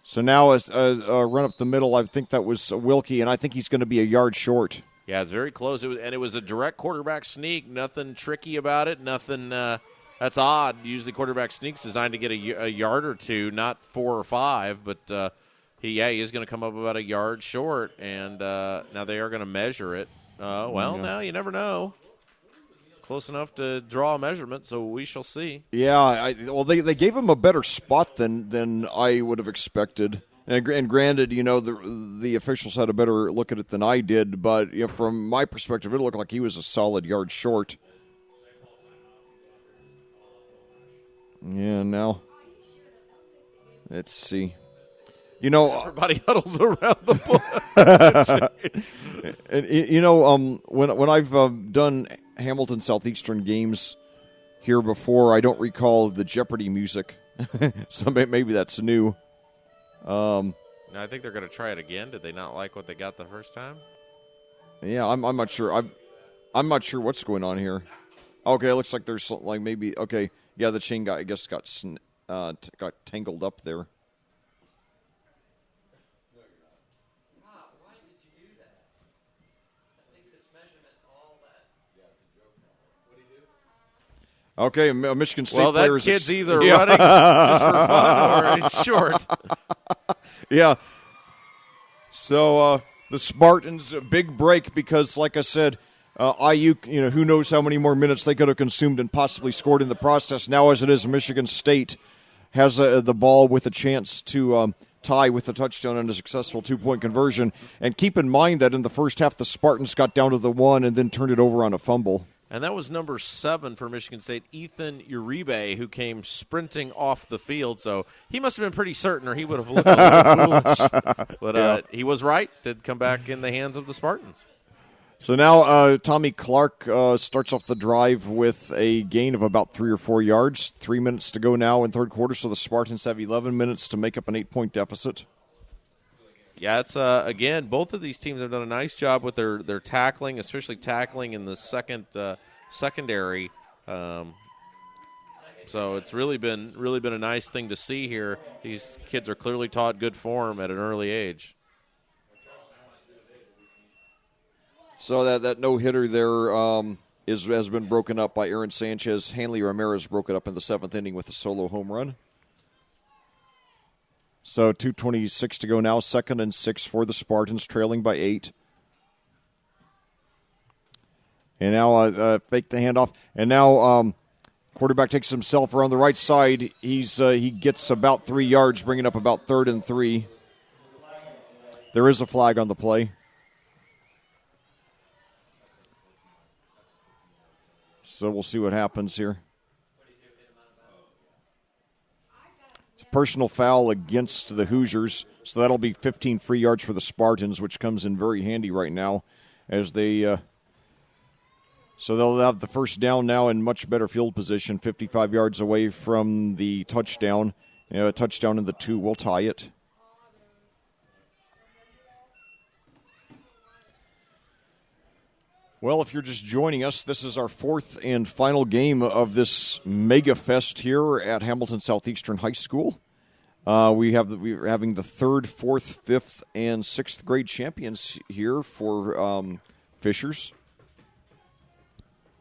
So now a run up the middle, I think that was Wilkie, and I think he's going to be a yard short. Yeah, it's very close. It was a direct quarterback sneak. Nothing tricky about it. Nothing that's odd. Usually quarterback sneaks designed to get a yard or two, not 4 or 5, but he is going to come up about a yard short, and now they are going to measure it. Now you never know. Close enough to draw a measurement, so we shall see. Yeah, they gave him a better spot than I would have expected. And granted, the officials had a better look at it than I did, but from my perspective, it looked like he was a solid yard short. Yeah, now let's see. Everybody huddles around the ball. And when I've done Hamilton Southeastern games here before, I don't recall the Jeopardy music, so maybe that's new. I think they're going to try it again. Did they not like what they got the first time? Yeah, I'm not sure. I'm not sure what's going on here. Okay, it looks like there's something maybe. Okay, yeah, the chain got tangled up there. Okay, Michigan State players. Well, that kid's either running just for fun or he's short. Yeah. So the Spartans, a big break because, like I said, IU, who knows how many more minutes they could have consumed and possibly scored in the process. Now, as it is, Michigan State has the ball with a chance to tie with a touchdown and a successful 2-point conversion. And keep in mind that in the first half, the Spartans got down to the 1 and then turned it over on a fumble. And that was number 7 for Michigan State, Ethan Uribe, who came sprinting off the field. So he must have been pretty certain, or he would have looked a little foolish. But he was right. Did come back in the hands of the Spartans. So now Tommy Clark starts off the drive with a gain of about 3 or 4 yards. 3 minutes to go now in third quarter, so the Spartans have 11 minutes to make up an 8-point deficit. Yeah, it's again, both of these teams have done a nice job with their tackling, especially tackling in the secondary. So it's really been a nice thing to see here. These kids are clearly taught good form at an early age. So that no-hitter there has been broken up by Aaron Sanchez. Hanley Ramirez broke it up in the 7th inning with a solo home run. So 2:26 to go now, 2nd and 6 for the Spartans, trailing by 8. And now fake the handoff. And now quarterback takes himself around the right side. He gets about 3 yards, bringing up about 3rd and 3. There is a flag on the play. So we'll see what happens here. Personal foul against the Hoosiers, so that'll be 15 free yards for the Spartans, which comes in very handy right now as they so they'll have the first down now in much better field position, 55 yards away from the touchdown. A touchdown in the 2 will tie it. Well, if you're just joining us, this is our 4th and final game of this mega fest here at Hamilton Southeastern High School. We're having the 3rd, 4th, 5th, and 6th grade champions here for Fishers.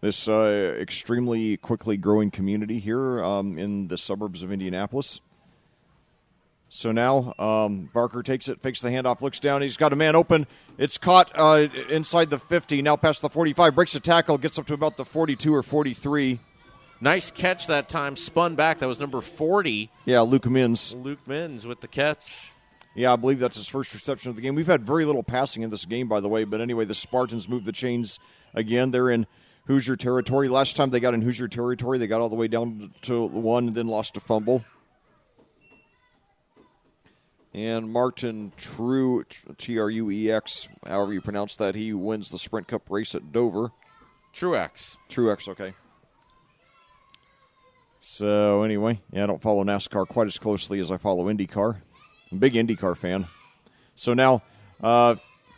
This extremely quickly growing community here in the suburbs of Indianapolis. So now Barker takes it, fakes the handoff, looks down. He's got a man open. It's caught inside the 50, now past the 45. Breaks a tackle, gets up to about the 42 or 43. Nice catch that time. Spun back. That was number 40. Yeah, Luke Mins. Luke Mins with the catch. Yeah, I believe that's his first reception of the game. We've had very little passing in this game, by the way. But anyway, the Spartans move the chains again. They're in Hoosier territory. Last time they got in Hoosier territory, they got all the way down to 1 and then lost a fumble. And Martin Truex, Truex, however you pronounce that, he wins the Sprint Cup race at Dover. Truex, okay. So anyway, yeah, I don't follow NASCAR quite as closely as I follow IndyCar. I'm a big IndyCar fan. So now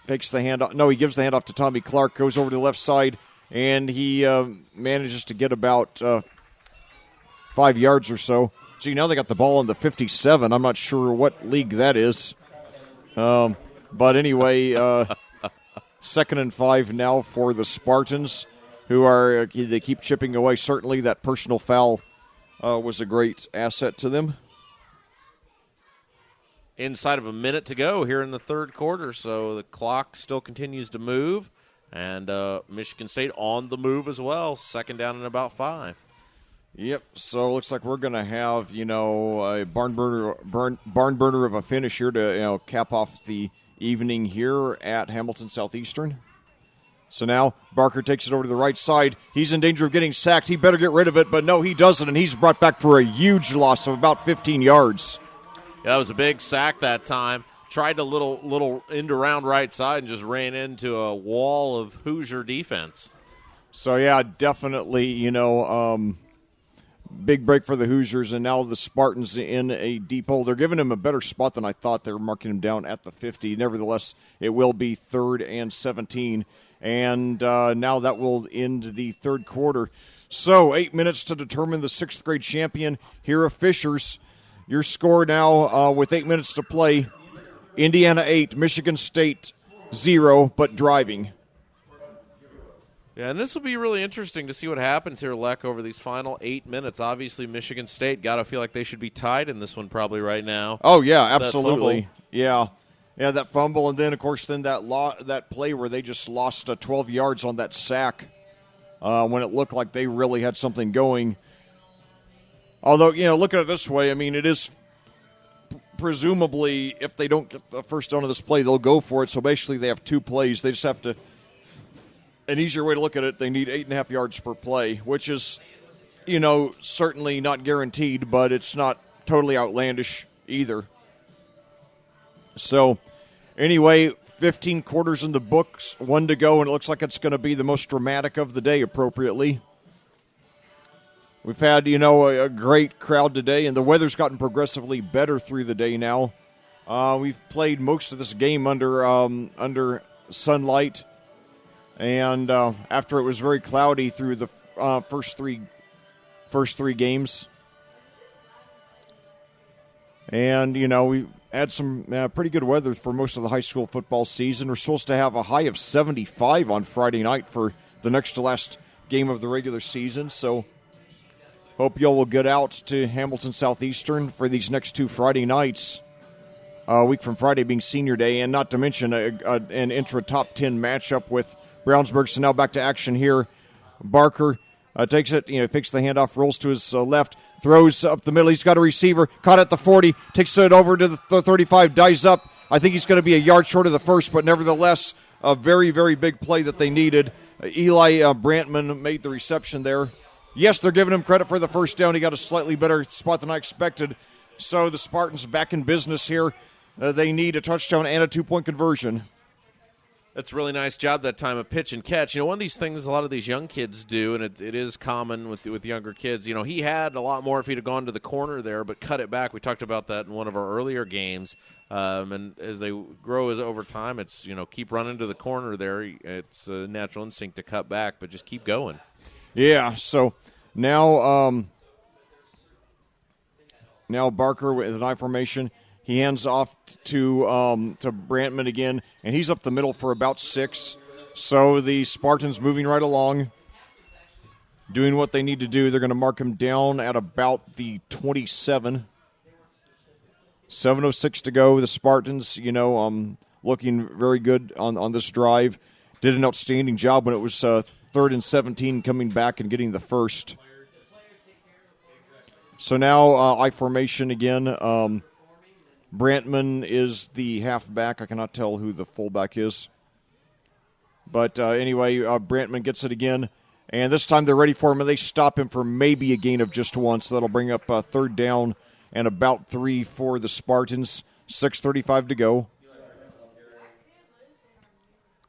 fakes the handoff. No, he gives the handoff to Tommy Clark, goes over to the left side, and he manages to get about 5 yards or so. Gee, now they got the ball in the 57. I'm not sure what league that is. But anyway, 2nd and 5 now for the Spartans, who they keep chipping away. Certainly that personal foul was a great asset to them. Inside of a minute to go here in the third quarter, so the clock still continues to move, and Michigan State on the move as well. 2nd down and about 5. Yep, so it looks like we're going to have, a barn burner of a finish here to, cap off the evening here at Hamilton Southeastern. So now Barker takes it over to the right side. He's in danger of getting sacked. He better get rid of it, but no, he doesn't, and he's brought back for a huge loss of about 15 yards. Yeah, that was a big sack that time. Tried a little end around right side and just ran into a wall of Hoosier defense. So, yeah, definitely, big break for the Hoosiers, and now the Spartans in a deep hole. They're giving him a better spot than I thought. They were marking him down at the 50. Nevertheless, it will be 3rd and 17, and now that will end the third quarter. So 8 minutes to determine the 6th grade champion here of Fishers. Your score now with 8 minutes to play, Indiana 8, Michigan State 0, but driving. Yeah, and this will be really interesting to see what happens here, Lec, over these final 8 minutes. Obviously, Michigan State got to feel like they should be tied in this one probably right now. Oh, yeah, absolutely. Yeah, that fumble, and then, of course, that play where they just lost 12 yards on that sack when it looked like they really had something going. Although, look at it this way. I mean, it is presumably, if they don't get the first down of this play, they'll go for it. So basically they have 2 plays. They just have to, an easier way to look at it, they need 8.5 yards per play, which is, certainly not guaranteed, but it's not totally outlandish either. So anyway, 15 quarters in the books, 1 to go, and it looks like it's going to be the most dramatic of the day appropriately. We've had, a great crowd today, and the weather's gotten progressively better through the day now. We've played most of this game under sunlight, and after it was very cloudy through the first three games. And, we had some pretty good weather for most of the high school football season. We're supposed to have a high of 75 on Friday night for the next to last game of the regular season, so hope y'all will get out to Hamilton Southeastern for these next 2 Friday nights. A week from Friday being Senior Day, and not to mention an intra-top 10 matchup with Brownsburg. So now back to action here. Barker takes it, fakes the handoff, rolls to his left, throws up the middle. He's got a receiver, caught at the 40, takes it over to the 35, dives up. I think he's going to be a yard short of the first, but nevertheless, a very, very big play that they needed. Eli Brantman made the reception there. Yes, they're giving him credit for the first down. He got a slightly better spot than I expected. So the Spartans back in business here. They need a touchdown and a 2-point conversion. That's a really nice job that time of pitch and catch. One of these things a lot of these young kids do, and it is common with younger kids. He had a lot more if he'd have gone to the corner there, but cut it back. We talked about that in one of our earlier games. And as they grow over time, it's, keep running to the corner there. It's a natural instinct to cut back, but just keep going. Yeah, so now Barker with an I formation. He hands off to Brantman again, and he's up the middle for about 6. So the Spartans moving right along, doing what they need to do. They're going to mark him down at about the 27. 7:06 to go. The Spartans, looking very good on this drive. Did an outstanding job when it was 3rd and 17 coming back and getting the first. So now I formation again. Brantman is the halfback. I cannot tell who the fullback is. But anyway, Brantman gets it again. And this time they're ready for him, and they stop him for maybe a gain of just one. So that'll bring up 3rd down and about 3 for the Spartans. 6:35 to go.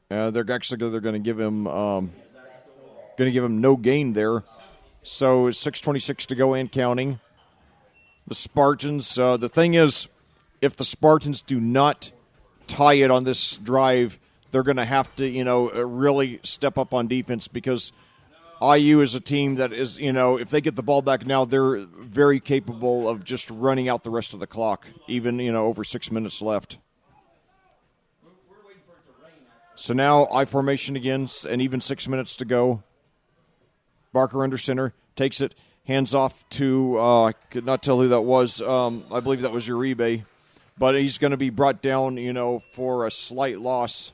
They're going to give him no gain there. So 6:26 to go and counting. The Spartans. The thing is, if the Spartans do not tie it on this drive, they're going to have to really step up on defense, because IU is a team that is, if they get the ball back now, they're very capable of just running out the rest of the clock, even, over 6 minutes left. So now I formation again, and even 6 minutes to go. Barker under center, takes it, hands off to, I could not tell who that was. I believe that was Uribe. But he's going to be brought down, for a slight loss.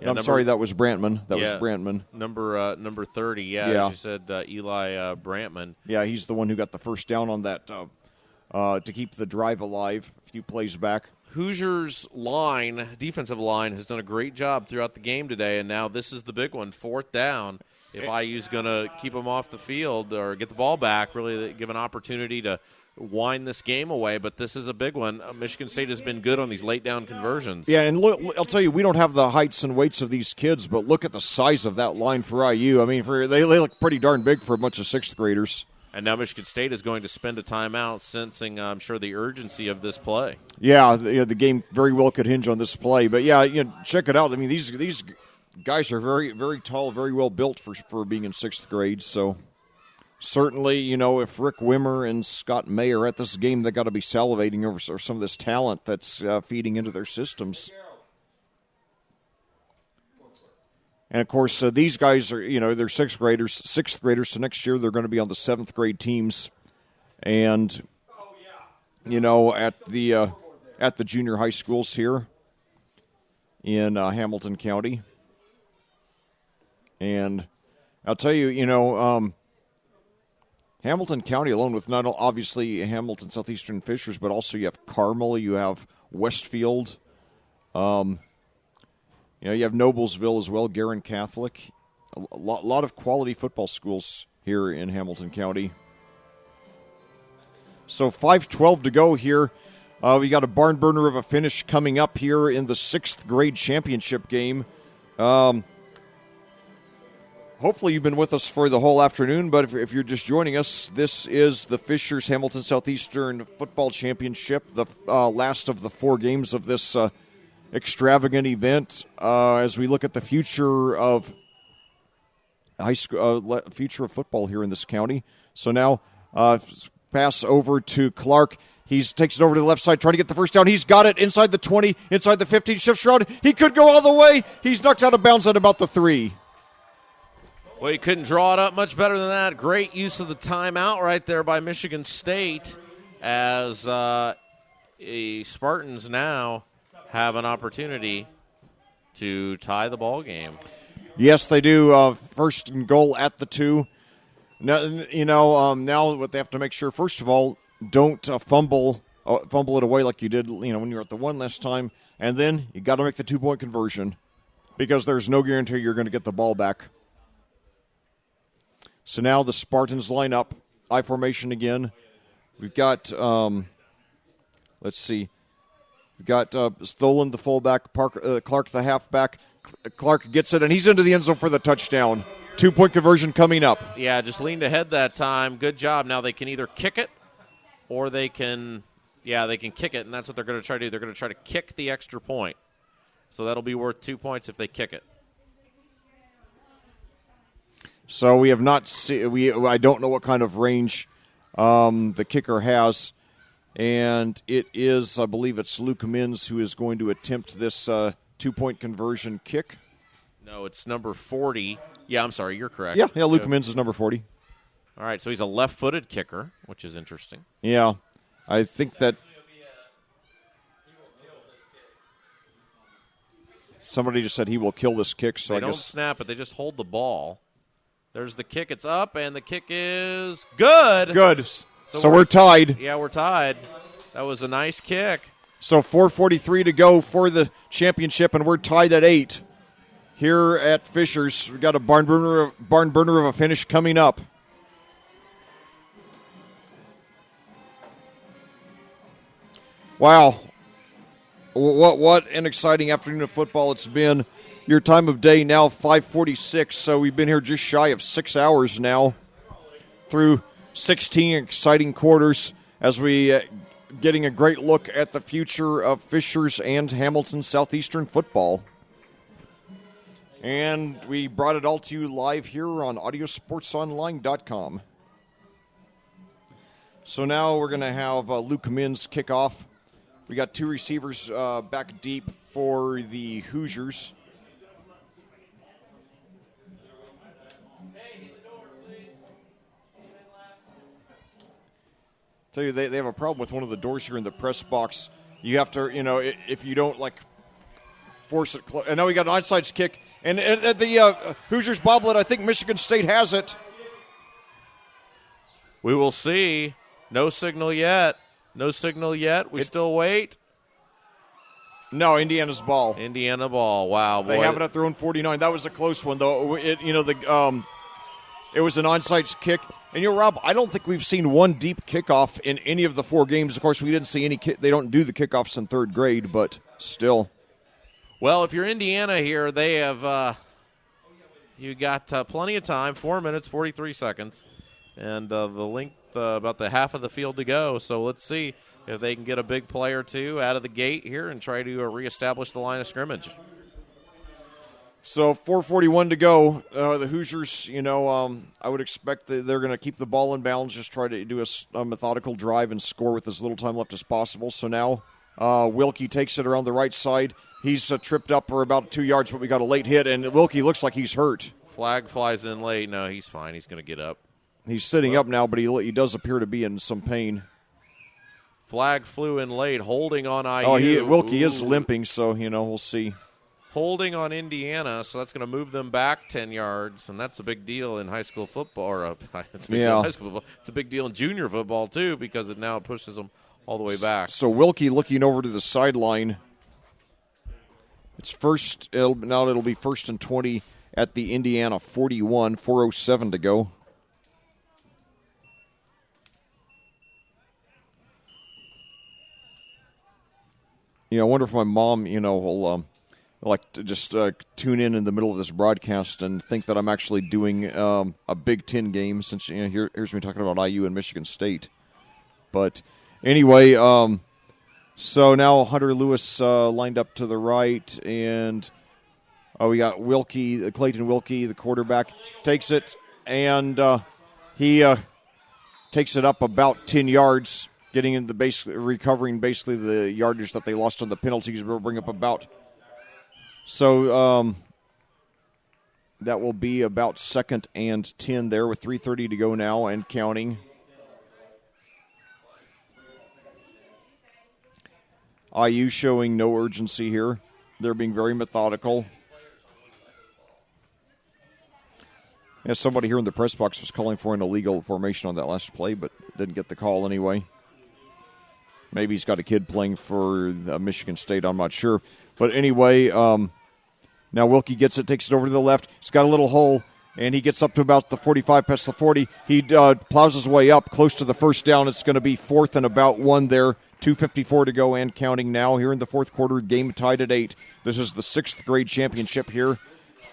Yeah, I'm sorry, that was Brantman. That was Brantman. Number 30, as you said, Eli Brantman. Yeah, he's the one who got the first down on that to keep the drive alive a few plays back. Hoosiers' defensive line, has done a great job throughout the game today, and now this is the big one, 4th down. If IU's going to keep them off the field or get the ball back, really give an opportunity to wind this game away, but this is a big one. Michigan State has been good on these late down conversions. Yeah, and look, I'll tell you, we don't have the heights and weights of these kids, but look at the size of that line for IU. I mean, they look pretty darn big for a bunch of 6th graders. And now Michigan State is going to spend a timeout, sensing, I'm sure, the urgency of this play. Yeah, the game very well could hinge on this play. But, yeah, check it out. I mean, these guys are very, very tall, very well built for being in 6th grade. So, certainly, if Rick Wimmer and Scott May are at this game, they've got to be salivating over some of this talent that's feeding into their systems. And, of course, these guys are, they're 6th graders, so next year they're going to be on the 7th grade teams. And, at the junior high schools here in Hamilton County. And I'll tell you, Hamilton County alone, with not obviously Hamilton Southeastern Fishers, but also you have Carmel, you have Westfield, you have Noblesville as well, Guerin Catholic. A lot of quality football schools here in Hamilton County. So 5:12 to go here. We got a barn burner of a finish coming up here in the 6th grade championship game. Hopefully you've been with us for the whole afternoon, but if you're just joining us, this is the Fishers Hamilton Southeastern Football Championship, the last of the 4 games of this extravagant event. As we look at the future of high school, future of football here in this county. So now pass over to Clark. He takes it over to the left side, trying to get the first down. He's got it inside the 20, inside the 15, shifts around. He could go all the way. He's knocked out of bounds at about the 3. Well, you couldn't draw it up much better than that. Great use of the timeout right there by Michigan State, as Spartans now have an opportunity to tie the ball game. Yes, they do. First and goal at the 2. Now, now what they have to make sure, first of all, don't fumble it away like you did, when you were at the 1 last time. And then you got to make the 2-point conversion, because there's no guarantee you're going to get the ball back. So now the Spartans line up. I formation again. We've got, let's see. We've got Stolen, the fullback, Clark, the halfback. Clark gets it, and he's into the end zone for the touchdown. 2-point conversion coming up. Yeah, just leaned ahead that time. Good job. Now they can either kick it, or they can kick it, and that's what they're going to try to do. They're going to try to kick the extra point. So that'll be worth 2 points if they kick it. So we have not seen. I don't know what kind of range the kicker has, and it is, I believe, it's Luke Mins who is going to attempt this 2-point conversion kick. No, it's number 40. Yeah, I'm sorry, you're correct. Yeah, Luke Mins is number 40. All right, so he's a left-footed kicker, which is interesting. Yeah, I think that. Somebody just said he will kill this kick, so They I don't guess snap it. They just hold the ball. There's the kick. It's up, and the kick is good. good. So we're tied. Yeah, we're tied. That was a nice kick. So 4:43 to go for the championship, and we're tied at 8 here at Fishers. We've got a barn burner of a finish coming up. Wow. What an exciting afternoon of football it's been. Your time of day now, 5:46, so we've been here just shy of 6 hours now through 16 exciting quarters as we getting a great look at the future of Fishers and Hamilton Southeastern football. And we brought it all to you live here on audiosportsonline.com. So now we're going to have Luke Mins kick off. We got two receivers back deep for the Hoosiers. Tell you, they have a problem with one of the doors here in the press box. You have to, if you don't, force it. And now we got an onside kick. And at the Hoosiers bobble it. I think Michigan State has it. We will see. No signal yet. We still wait. No, Indiana's ball. Indiana ball. Wow, boy. They have it at their own 49. That was a close one, though. It was an onside kick. And Rob, I don't think we've seen one deep kickoff in any of the 4 games. Of course, we didn't see any. They don't do the kickoffs in 3rd grade, but still. Well, if you're Indiana here, they have you got plenty of time. 4 minutes, 43 seconds, and the length about the half of the field to go. So let's see if they can get a big play or two out of the gate here and try to reestablish the line of scrimmage. So 4:41 to go. The Hoosiers, I would expect that they're going to keep the ball in bounds, just try to do a methodical drive and score with as little time left as possible. So now Wilkie takes it around the right side. He's tripped up for about 2 yards, but we got a late hit, and Wilkie looks like he's hurt. Flag flies in late. No, he's fine. He's going to get up. He's sitting up now, but he does appear to be in some pain. Flag flew in late, holding on IU. Wilkie is limping, so, we'll see. Holding on Indiana, so that's going to move them back 10 yards, and that's a big deal in high school football. It's a big deal in high school football. It's a big deal in junior football, too, because it now pushes them all the way back. So Wilkie looking over to the sideline. It's first. It'll be 1st and 20 at the Indiana 41, 4:07 to go. I wonder if my mom, will like to just tune in the middle of this broadcast and think that I'm actually doing a Big Ten game, since here's me talking about IU and Michigan State. But anyway, so now Hunter Lewis lined up to the right, and we got Clayton Wilkie, the quarterback, takes it, and he takes it up about 10 yards, getting into recovering basically the yardage that they lost on the penalties. We'll bring up about. So that will be about 2nd and 10 there with 3:30 to go now and counting. IU showing no urgency here. They're being very methodical. Yeah, somebody here in the press box was calling for an illegal formation on that last play, but didn't get the call anyway. Maybe he's got a kid playing for Michigan State. I'm not sure. But anyway, now Wilkie gets it, takes it over to the left. He's got a little hole, and he gets up to about the 45, past the 40. He plows his way up close to the first down. It's going to be 4th and about 1 there. 2:54 to go and counting now here in the 4th quarter. Game tied at 8. This is the 6th grade championship here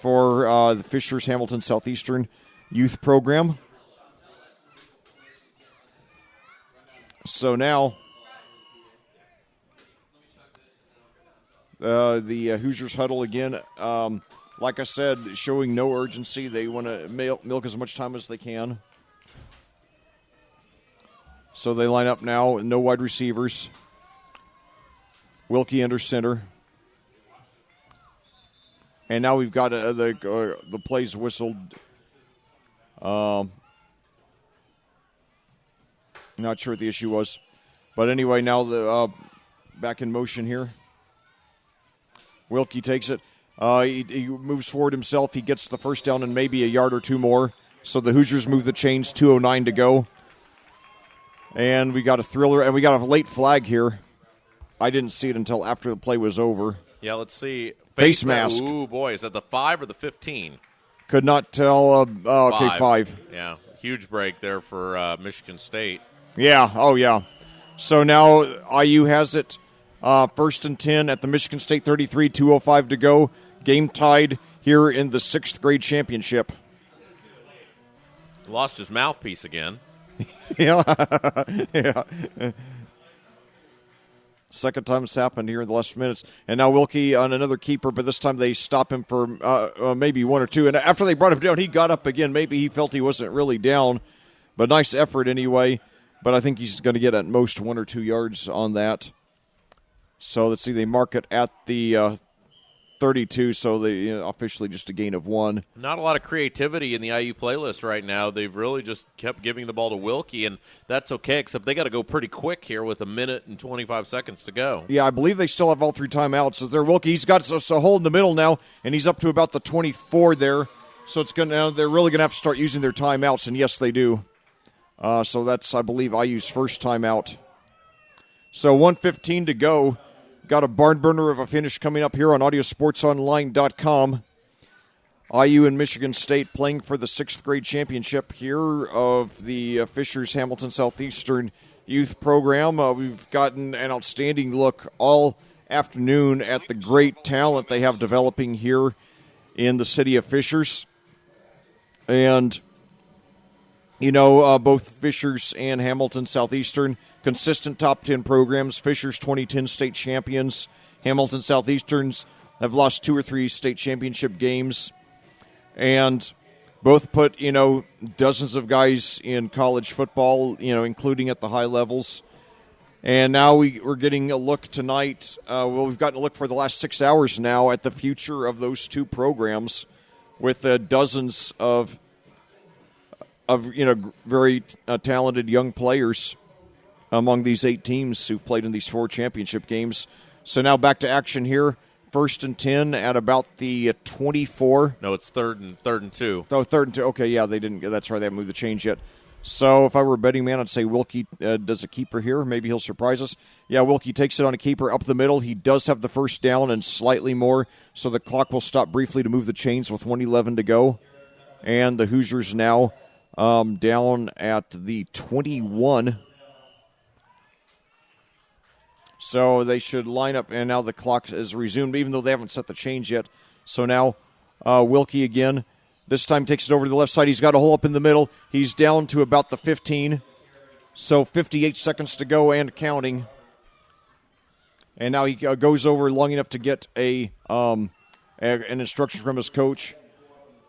for the Fishers Hamilton Southeastern Youth Program. So now the Hoosiers huddle again. Like I said, showing no urgency. They want to milk as much time as they can. So they line up now with no wide receivers. Wilkie under center. And now we've got the plays whistled. Not sure what the issue was. But anyway, now the back in motion here. Wilkie takes it. He moves forward himself. He gets the first down and maybe a yard or two more. So the Hoosiers move the chains, 2:09 to go. And we got a thriller, and we got a late flag here. I didn't see it until after the play was over. Yeah, let's see. Face mask. Ooh, boy, is that the 5 or the 15? Could not tell. Okay, 5. Yeah, huge break there for Michigan State. Yeah, oh yeah. So now IU has it 1st and 10 at the Michigan State 33, 2:05 to go. Game tied here in the 6th grade championship. Lost his mouthpiece again. Yeah. Yeah. Second time it's happened here in the last minutes. And now Wilkie on another keeper, but this time they stop him for maybe 1 or 2. And after they brought him down, he got up again. Maybe he felt he wasn't really down, but nice effort anyway. But I think he's going to get at most 1 or 2 yards on that. So let's see, they mark it at the 32, so they officially just a gain of 1. Not a lot of creativity in the IU playlist right now. They've really just kept giving the ball to Wilkie, and that's okay, except they got to go pretty quick here with 1 minute and 25 seconds to go. Yeah, I believe they still have all 3 timeouts. So they're Wilkie. He's got a hole in the middle now, and he's up to about the 24 there. So it's they're really going to have to start using their timeouts, and yes, they do. So that's, I believe, IU's first timeout. So 1:15 to go. Got a barn burner of a finish coming up here on audiosportsonline.com. IU and Michigan State playing for the 6th grade championship here of the Fishers Hamilton Southeastern Youth Program. We've gotten an outstanding look all afternoon at the great talent they have developing here in the city of Fishers. And, both Fishers and Hamilton Southeastern, consistent top 10 programs. Fishers 2010 state champions. Hamilton Southeasterns have lost 2 or 3 state championship games. And both put, dozens of guys in college football, including at the high levels. And now we're getting a look tonight. We've gotten a look for the last 6 hours now at the future of those 2 programs with dozens of very talented young players among these 8 teams who've played in these 4 championship games. So now back to action here. 1st and 10 at about the 24. No, it's third and 2. Oh, 3rd and 2. Okay, yeah, they didn't. That's right. They haven't moved the chains yet. So if I were a betting man, I'd say Wilkie does a keeper here. Maybe he'll surprise us. Yeah, Wilkie takes it on a keeper up the middle. He does have the first down and slightly more, so the clock will stop briefly to move the chains with 1:11 to go. And the Hoosiers now down at the 21. So they should line up, and now the clock is resumed, even though they haven't set the change yet. So now Wilkie again. This time takes it over to the left side. He's got a hole up in the middle. He's down to about the 15. So 58 seconds to go and counting. And now he goes over long enough to get an instruction from his coach.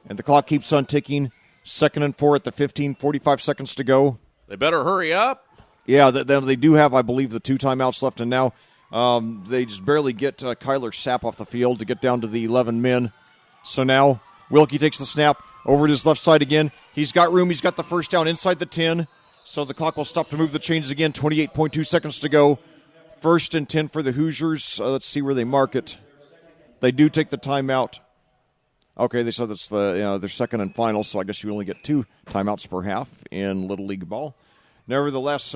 And the clock keeps on ticking. 2nd and 4 at the 15, 45 seconds to go. They better hurry up. Yeah, they do have, I believe, the 2 timeouts left, and now they just barely get Kyler Sapp off the field to get down to the 11 men. So now Wilkie takes the snap over to his left side again. He's got room. He's got the first down inside the 10. So the clock will stop to move the chains again. 28.2 seconds to go. 1st and 10 for the Hoosiers. Let's see where they mark it. They do take the timeout. Okay, they said that's their second and final, so I guess you only get 2 timeouts per half in Little League ball. Nevertheless,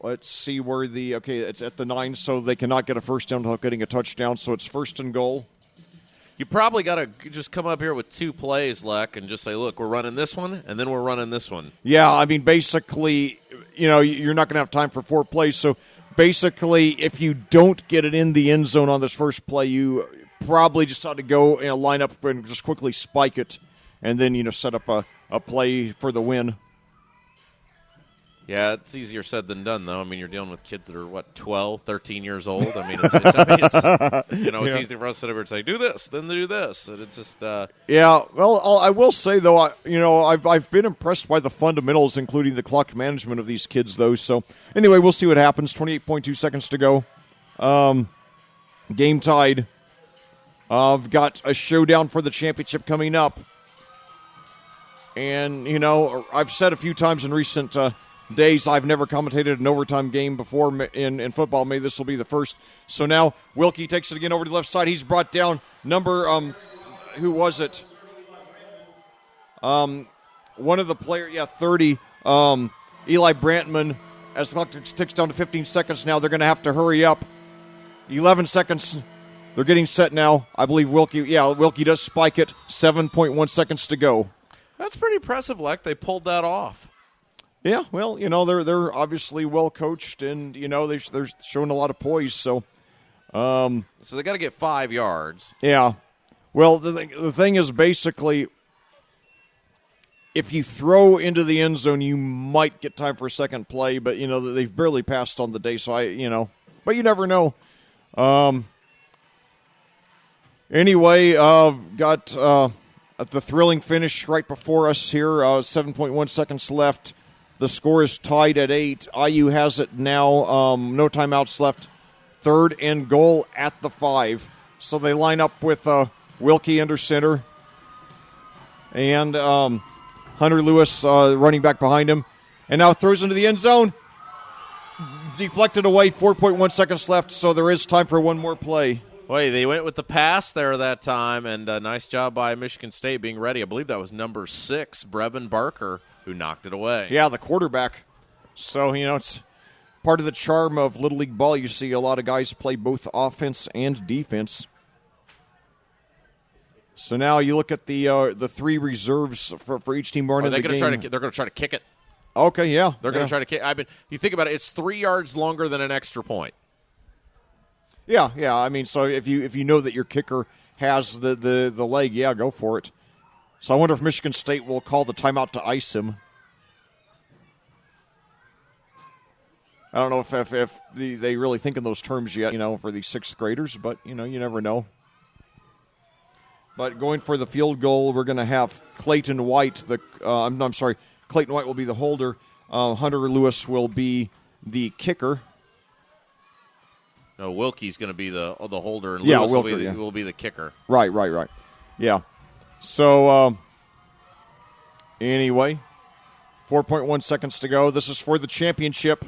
let's see where it's at the 9, so they cannot get a first down without getting a touchdown, so it's 1st and goal. You probably got to just come up here with 2 plays, Lec, and just say, look, we're running this one, and then we're running this one. Yeah, I mean, basically, you're not going to have time for 4 plays, so basically, if you don't get it in the end zone on this first play, you probably just ought to go line up and just quickly spike it, and then, set up a play for the win. Yeah, it's easier said than done, though. I mean, you're dealing with kids that are, 12, 13 years old. I mean, it's easy for us to sit over and say, do this, then do this. And it's just... Yeah, well, I will say, though, I've been impressed by the fundamentals, including the clock management of these kids, though. So, anyway, we'll see what happens. 28.2 seconds to go. Game tied. I've got a showdown for the championship coming up. And, I've said a few times in recent... days, I've never commentated an overtime game before in football. Maybe this will be the first. So now Wilkie takes it again over to the left side. He's brought down Who was it? One of the players, 30. Eli Brantman, as the clock ticks down to 15 seconds now, they're going to have to hurry up. 11 seconds. They're getting set now. I believe Wilkie does spike it. 7.1 seconds to go. That's pretty impressive, Lec. They pulled that off. Yeah, well, they're obviously well coached, and they're showing a lot of poise. So they got to get 5 yards. Yeah. Well, the thing is basically, if you throw into the end zone, you might get time for a second play, but they've barely passed on the day, so but you never know. Anyway, got the thrilling finish right before us here. 7.1 seconds left. The score is tied at 8. IU has it now. No timeouts left. 3rd and goal at the 5. So they line up with Wilkie under center and Hunter Lewis running back behind him. And now throws into the end zone. Deflected away. 4.1 seconds left. So there is time for one more play. Boy, they went with the pass there that time, and nice job by Michigan State being ready. I believe that was number 6, Brevin Barker, who knocked it away. Yeah, the quarterback. So, it's part of the charm of Little League ball. You see a lot of guys play both offense and defense. So now you look at the 3 reserves for each team running the game. They're going to try to kick it. Okay, yeah. They're going to try to kick. You think about it, it's 3 yards longer than an extra point. Yeah. I mean, so if you know that your kicker has the leg, go for it. So I wonder if Michigan State will call the timeout to ice him. I don't know if they really think in those terms yet, for these 6th graders, but you never know. But going for the field goal, we're going to have Clayton White. Clayton White will be the holder. Hunter Lewis will be the kicker. No, Wilkie's going to be the holder, and Lewis will be the kicker. Right. Yeah. So, anyway, 4.1 seconds to go. This is for the championship.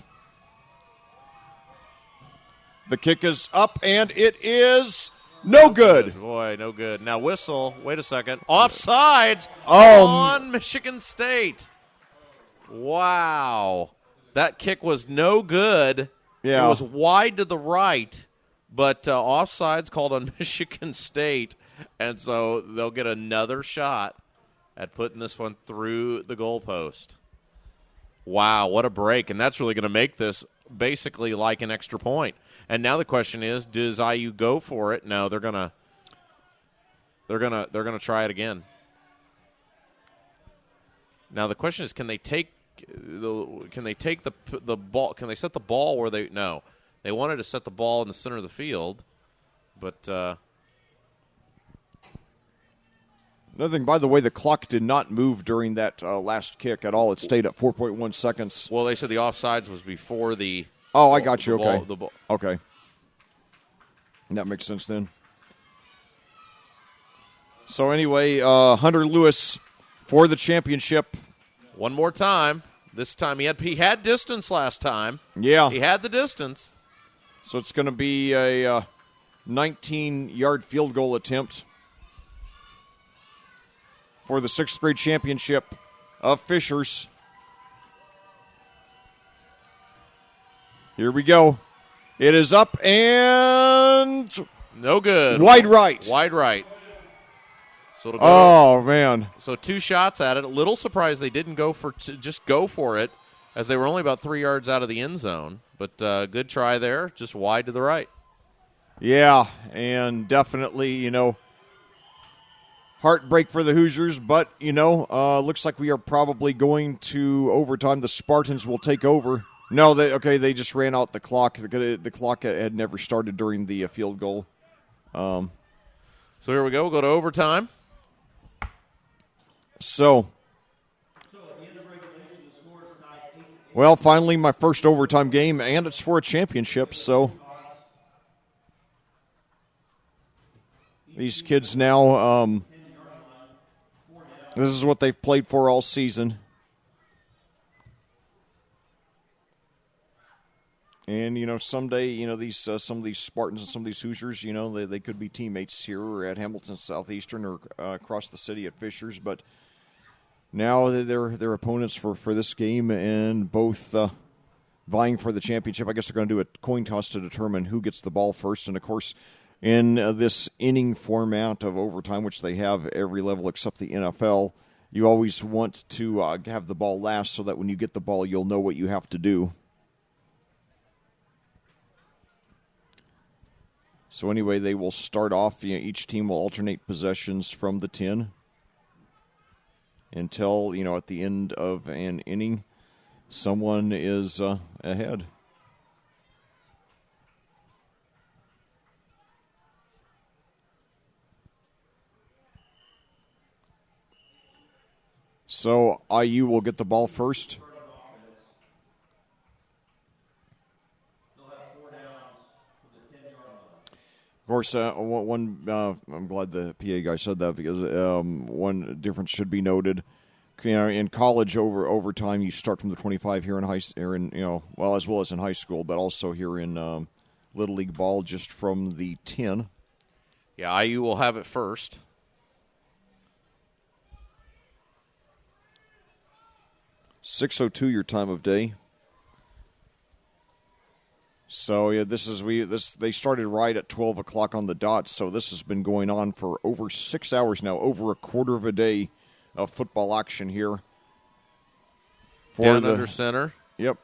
The kick is up, and it is no good. Boy, no good. Now whistle. Wait a second. Offsides on Michigan State. Wow. That kick was no good. Yeah. It was wide to the right, but offsides called on Michigan State, and so they'll get another shot at putting this one through the goalpost. Wow, what a break, and that's really going to make this basically like an extra point. And now the question is, does IU go for it? No, they're gonna try it again. Now the question is, can they take the ball? Can they set the ball where they? No, they wanted to set the ball in the center of the field, but another thing. By the way, the clock did not move during that last kick at all. It stayed at 4.1 seconds. Well, they said the offsides was before the. Oh, I got you. Okay. The ball. Okay. That makes sense then. So anyway, Hunter Lewis for the championship. One more time. This time he had distance last time. Yeah. He had the distance. So it's going to be a 19-yard field goal attempt for the 6th grade championship of Fishers. Here we go. It is up and no good. Wide right. Wide right. So it'll go man. So 2 shots at it. A little surprised they didn't go for it, as they were only about 3 yards out of the end zone. But good try there, just wide to the right. Yeah, and definitely, heartbreak for the Hoosiers. But, looks like we are probably going to overtime. The Spartans will take over. No, they just ran out the clock. The clock had never started during the field goal. So here we go. We'll go to overtime. So, well, finally my first overtime game, and it's for a championship. So these kids now, this is what they've played for all season. And, someday, these some of these Spartans and some of these Hoosiers, they could be teammates here or at Hamilton Southeastern or across the city at Fishers. But now they're opponents for this game, and both vying for the championship. I guess they're going to do a coin toss to determine who gets the ball first. And, of course, in this inning format of overtime, which they have every level except the NFL, you always want to have the ball last so that when you get the ball, you'll know what you have to do. So anyway, they will start off. Each team will alternate possessions from the 10 until, at the end of an inning, someone is ahead. So IU will get the ball first. Of course, I'm glad the PA guy said that because one difference should be noted. In college, overtime, you start from the 25 here in as well as in high school, but also here in Little League ball, just from the 10. Yeah, IU will have it first. .6:02 your time of day. So yeah, they started right at 12 o'clock on the dot. So this has been going on for over 6 hours now, over a quarter of a day of football action here. Down under center. Yep.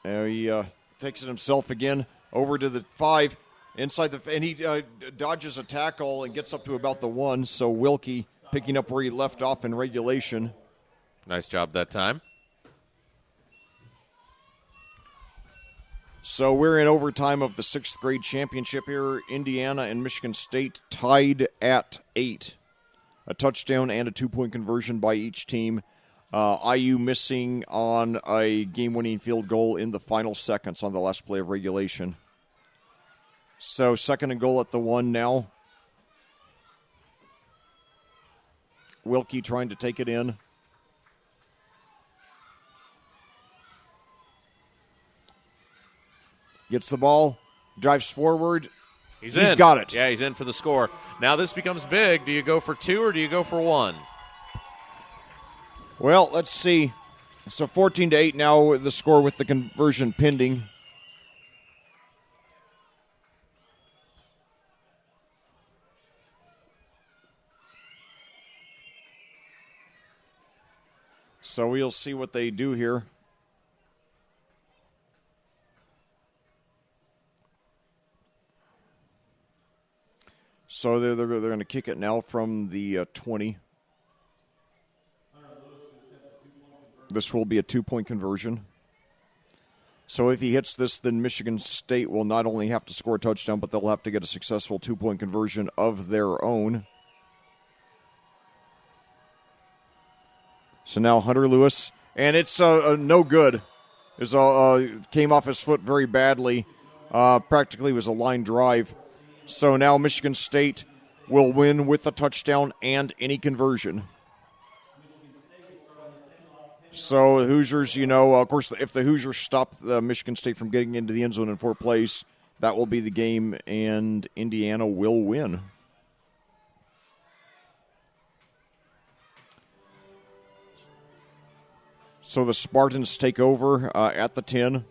He takes it himself again over to the 5 inside and he dodges a tackle and gets up to about the 1. So Wilkie picking up where he left off in regulation. Nice job that time. So we're in overtime of the 6th grade championship here. Indiana and Michigan State tied at 8. A touchdown and a 2-point conversion by each team. IU missing on a game-winning field goal in the final seconds on the last play of regulation. So 2nd and goal at the 1 now. Wilkie trying to take it in. Gets the ball, drives forward. He's got it. Yeah, he's in for the score. Now this becomes big. Do you go for 2 or do you go for 1? Well, let's see. So 14-8 now the score with the conversion pending. So we'll see what they do here. So they're going to kick it now from the 20. This will be a 2-point conversion. So if he hits this, then Michigan State will not only have to score a touchdown, but they'll have to get a successful 2-point conversion of their own. So now Hunter Lewis, and it's no good. Came off his foot very badly. Practically was a line drive. So now Michigan State will win with a touchdown and any conversion. So the Hoosiers, of course, if the Hoosiers stop the Michigan State from getting into the end zone in 4th place, that will be the game, and Indiana will win. So the Spartans take over at the 10,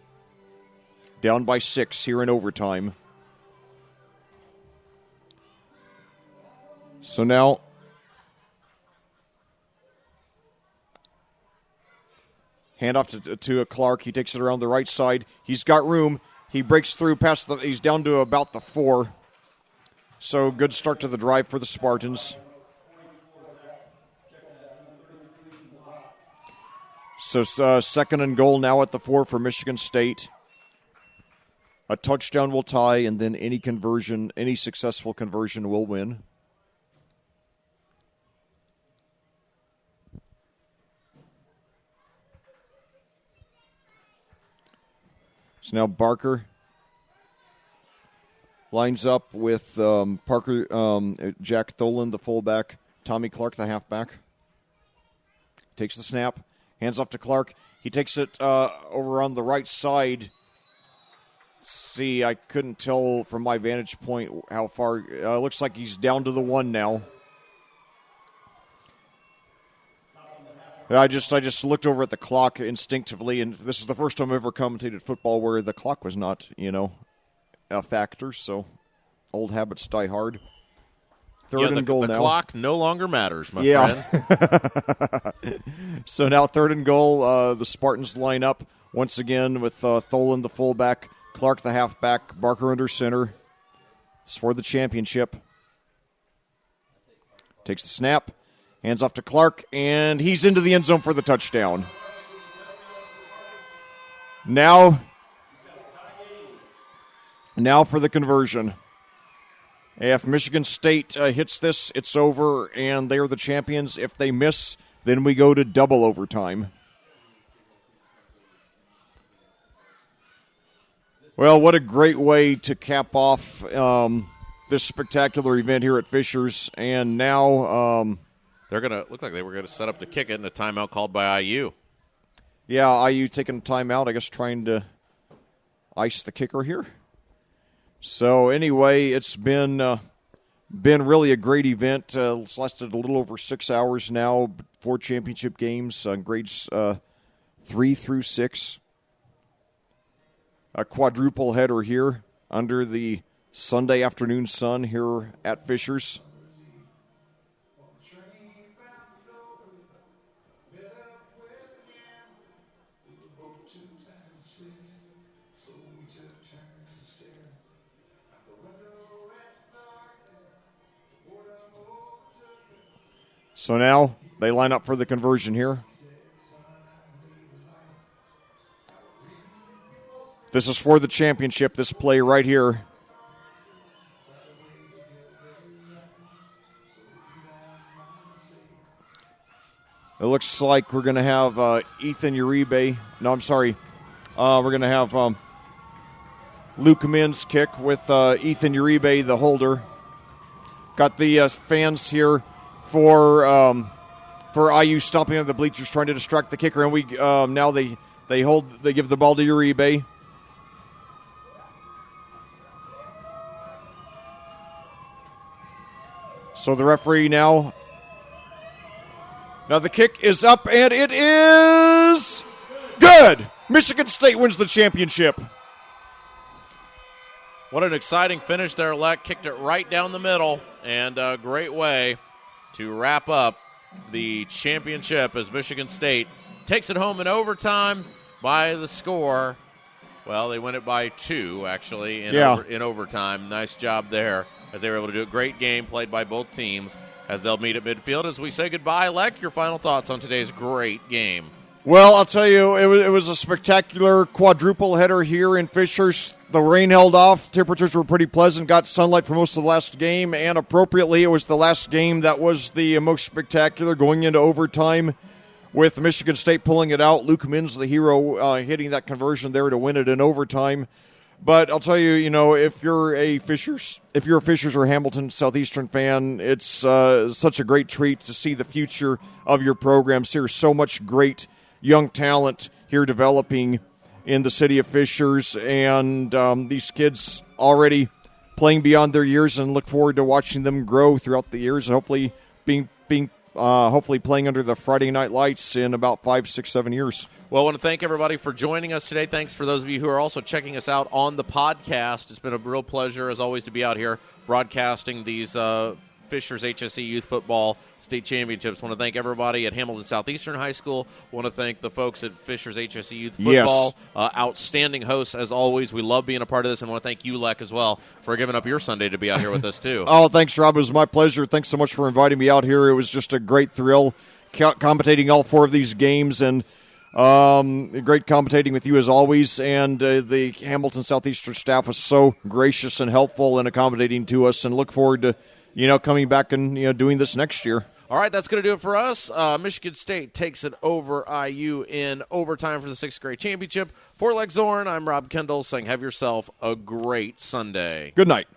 down by 6 here in overtime. So now handoff to Clark. He takes it around the right side. He's got room. He breaks through past he's down to about the 4. So good start to the drive for the Spartans. So 2nd and goal now at the 4 for Michigan State. A touchdown will tie, and then any successful conversion will win. So now Barker lines up with Parker, Jack Tholen, the fullback, Tommy Clark, the halfback. Takes the snap, hands off to Clark. He takes it over on the right side see, I couldn't tell from my vantage point how far. Looks like he's down to the 1 now. I just looked over at the clock instinctively, and this is the first time I've ever commentated football where the clock was not, a factor. So old habits die hard. Third and goal now. The clock no longer matters, my friend. So now 3rd and goal. The Spartans line up once again with Tholen, the fullback, Clark, the halfback, Barker under center. It's for the championship. Takes the snap. Hands off to Clark, and he's into the end zone for the touchdown. Now for the conversion. If Michigan State hits this, it's over, and they are the champions. If they miss, then we go to double overtime. Well, what a great way to cap off this spectacular event here at Fishers. And now they're going to look like they were going to set up to kick it in a timeout called by IU. Yeah, IU taking a timeout, I guess trying to ice the kicker here. So anyway, it's been really a great event. It's lasted a little over 6 hours now. 4 championship games, grades 3 through 6. A quadruple header here under the Sunday afternoon sun here at Fishers. So now they line up for the conversion here. This is for the championship, this play right here. It looks like we're going to have Ethan Uribe. No, I'm sorry. We're going to have Luke Min's kick with Ethan Uribe, the holder. Got the fans here for IU stomping on the bleachers, trying to distract the kicker, and we now they give the ball to Uribe. So the referee now the kick is up, and it is good. Michigan State wins the championship. What an exciting finish there, Lec. Kicked it right down the middle, and a great way to wrap up the championship as Michigan State takes it home in overtime by the score. Well, they win it by 2, actually, in overtime. Nice job there as they were able to do a great game played by both teams as they'll meet at midfield. As we say goodbye, Lec, your final thoughts on today's great game. Well, I'll tell you, it was a spectacular quadruple header here in Fishers. The rain held off. Temperatures were pretty pleasant. Got sunlight for most of the last game, and appropriately, it was the last game that was the most spectacular going into overtime with Michigan State pulling it out. Luke Min's the hero, hitting that conversion there to win it in overtime. But I'll tell you, if you're a Fishers or Hamilton Southeastern fan, it's such a great treat to see the future of your programs here. So much great young talent here developing in the city of Fishers, and these kids already playing beyond their years, and look forward to watching them grow throughout the years, and hopefully hopefully playing under the Friday night lights in about 5, 6, 7 years. Well, I want to thank everybody for joining us today. Thanks for those of you who are also checking us out on the podcast. It's been a real pleasure, as always, to be out here broadcasting these Fishers HSE Youth Football State Championships. I want to thank everybody at Hamilton Southeastern High School. I want to thank the folks at Fishers HSE Youth Football. Yes. Outstanding hosts, as always. We love being a part of this, and I want to thank you, Lec, as well, for giving up your Sunday to be out here with us, too. Oh, thanks, Rob. It was my pleasure. Thanks so much for inviting me out here. It was just a great thrill commentating all 4 of these games, and great commentating with you as always, and the Hamilton Southeastern staff was so gracious and helpful and accommodating to us, and look forward to coming back and doing this next year. All right, that's going to do it for us. Michigan State takes it over IU in overtime for the 6th grade championship. For Lec Zorn, I'm Rob Kendall saying have yourself a great Sunday. Good night.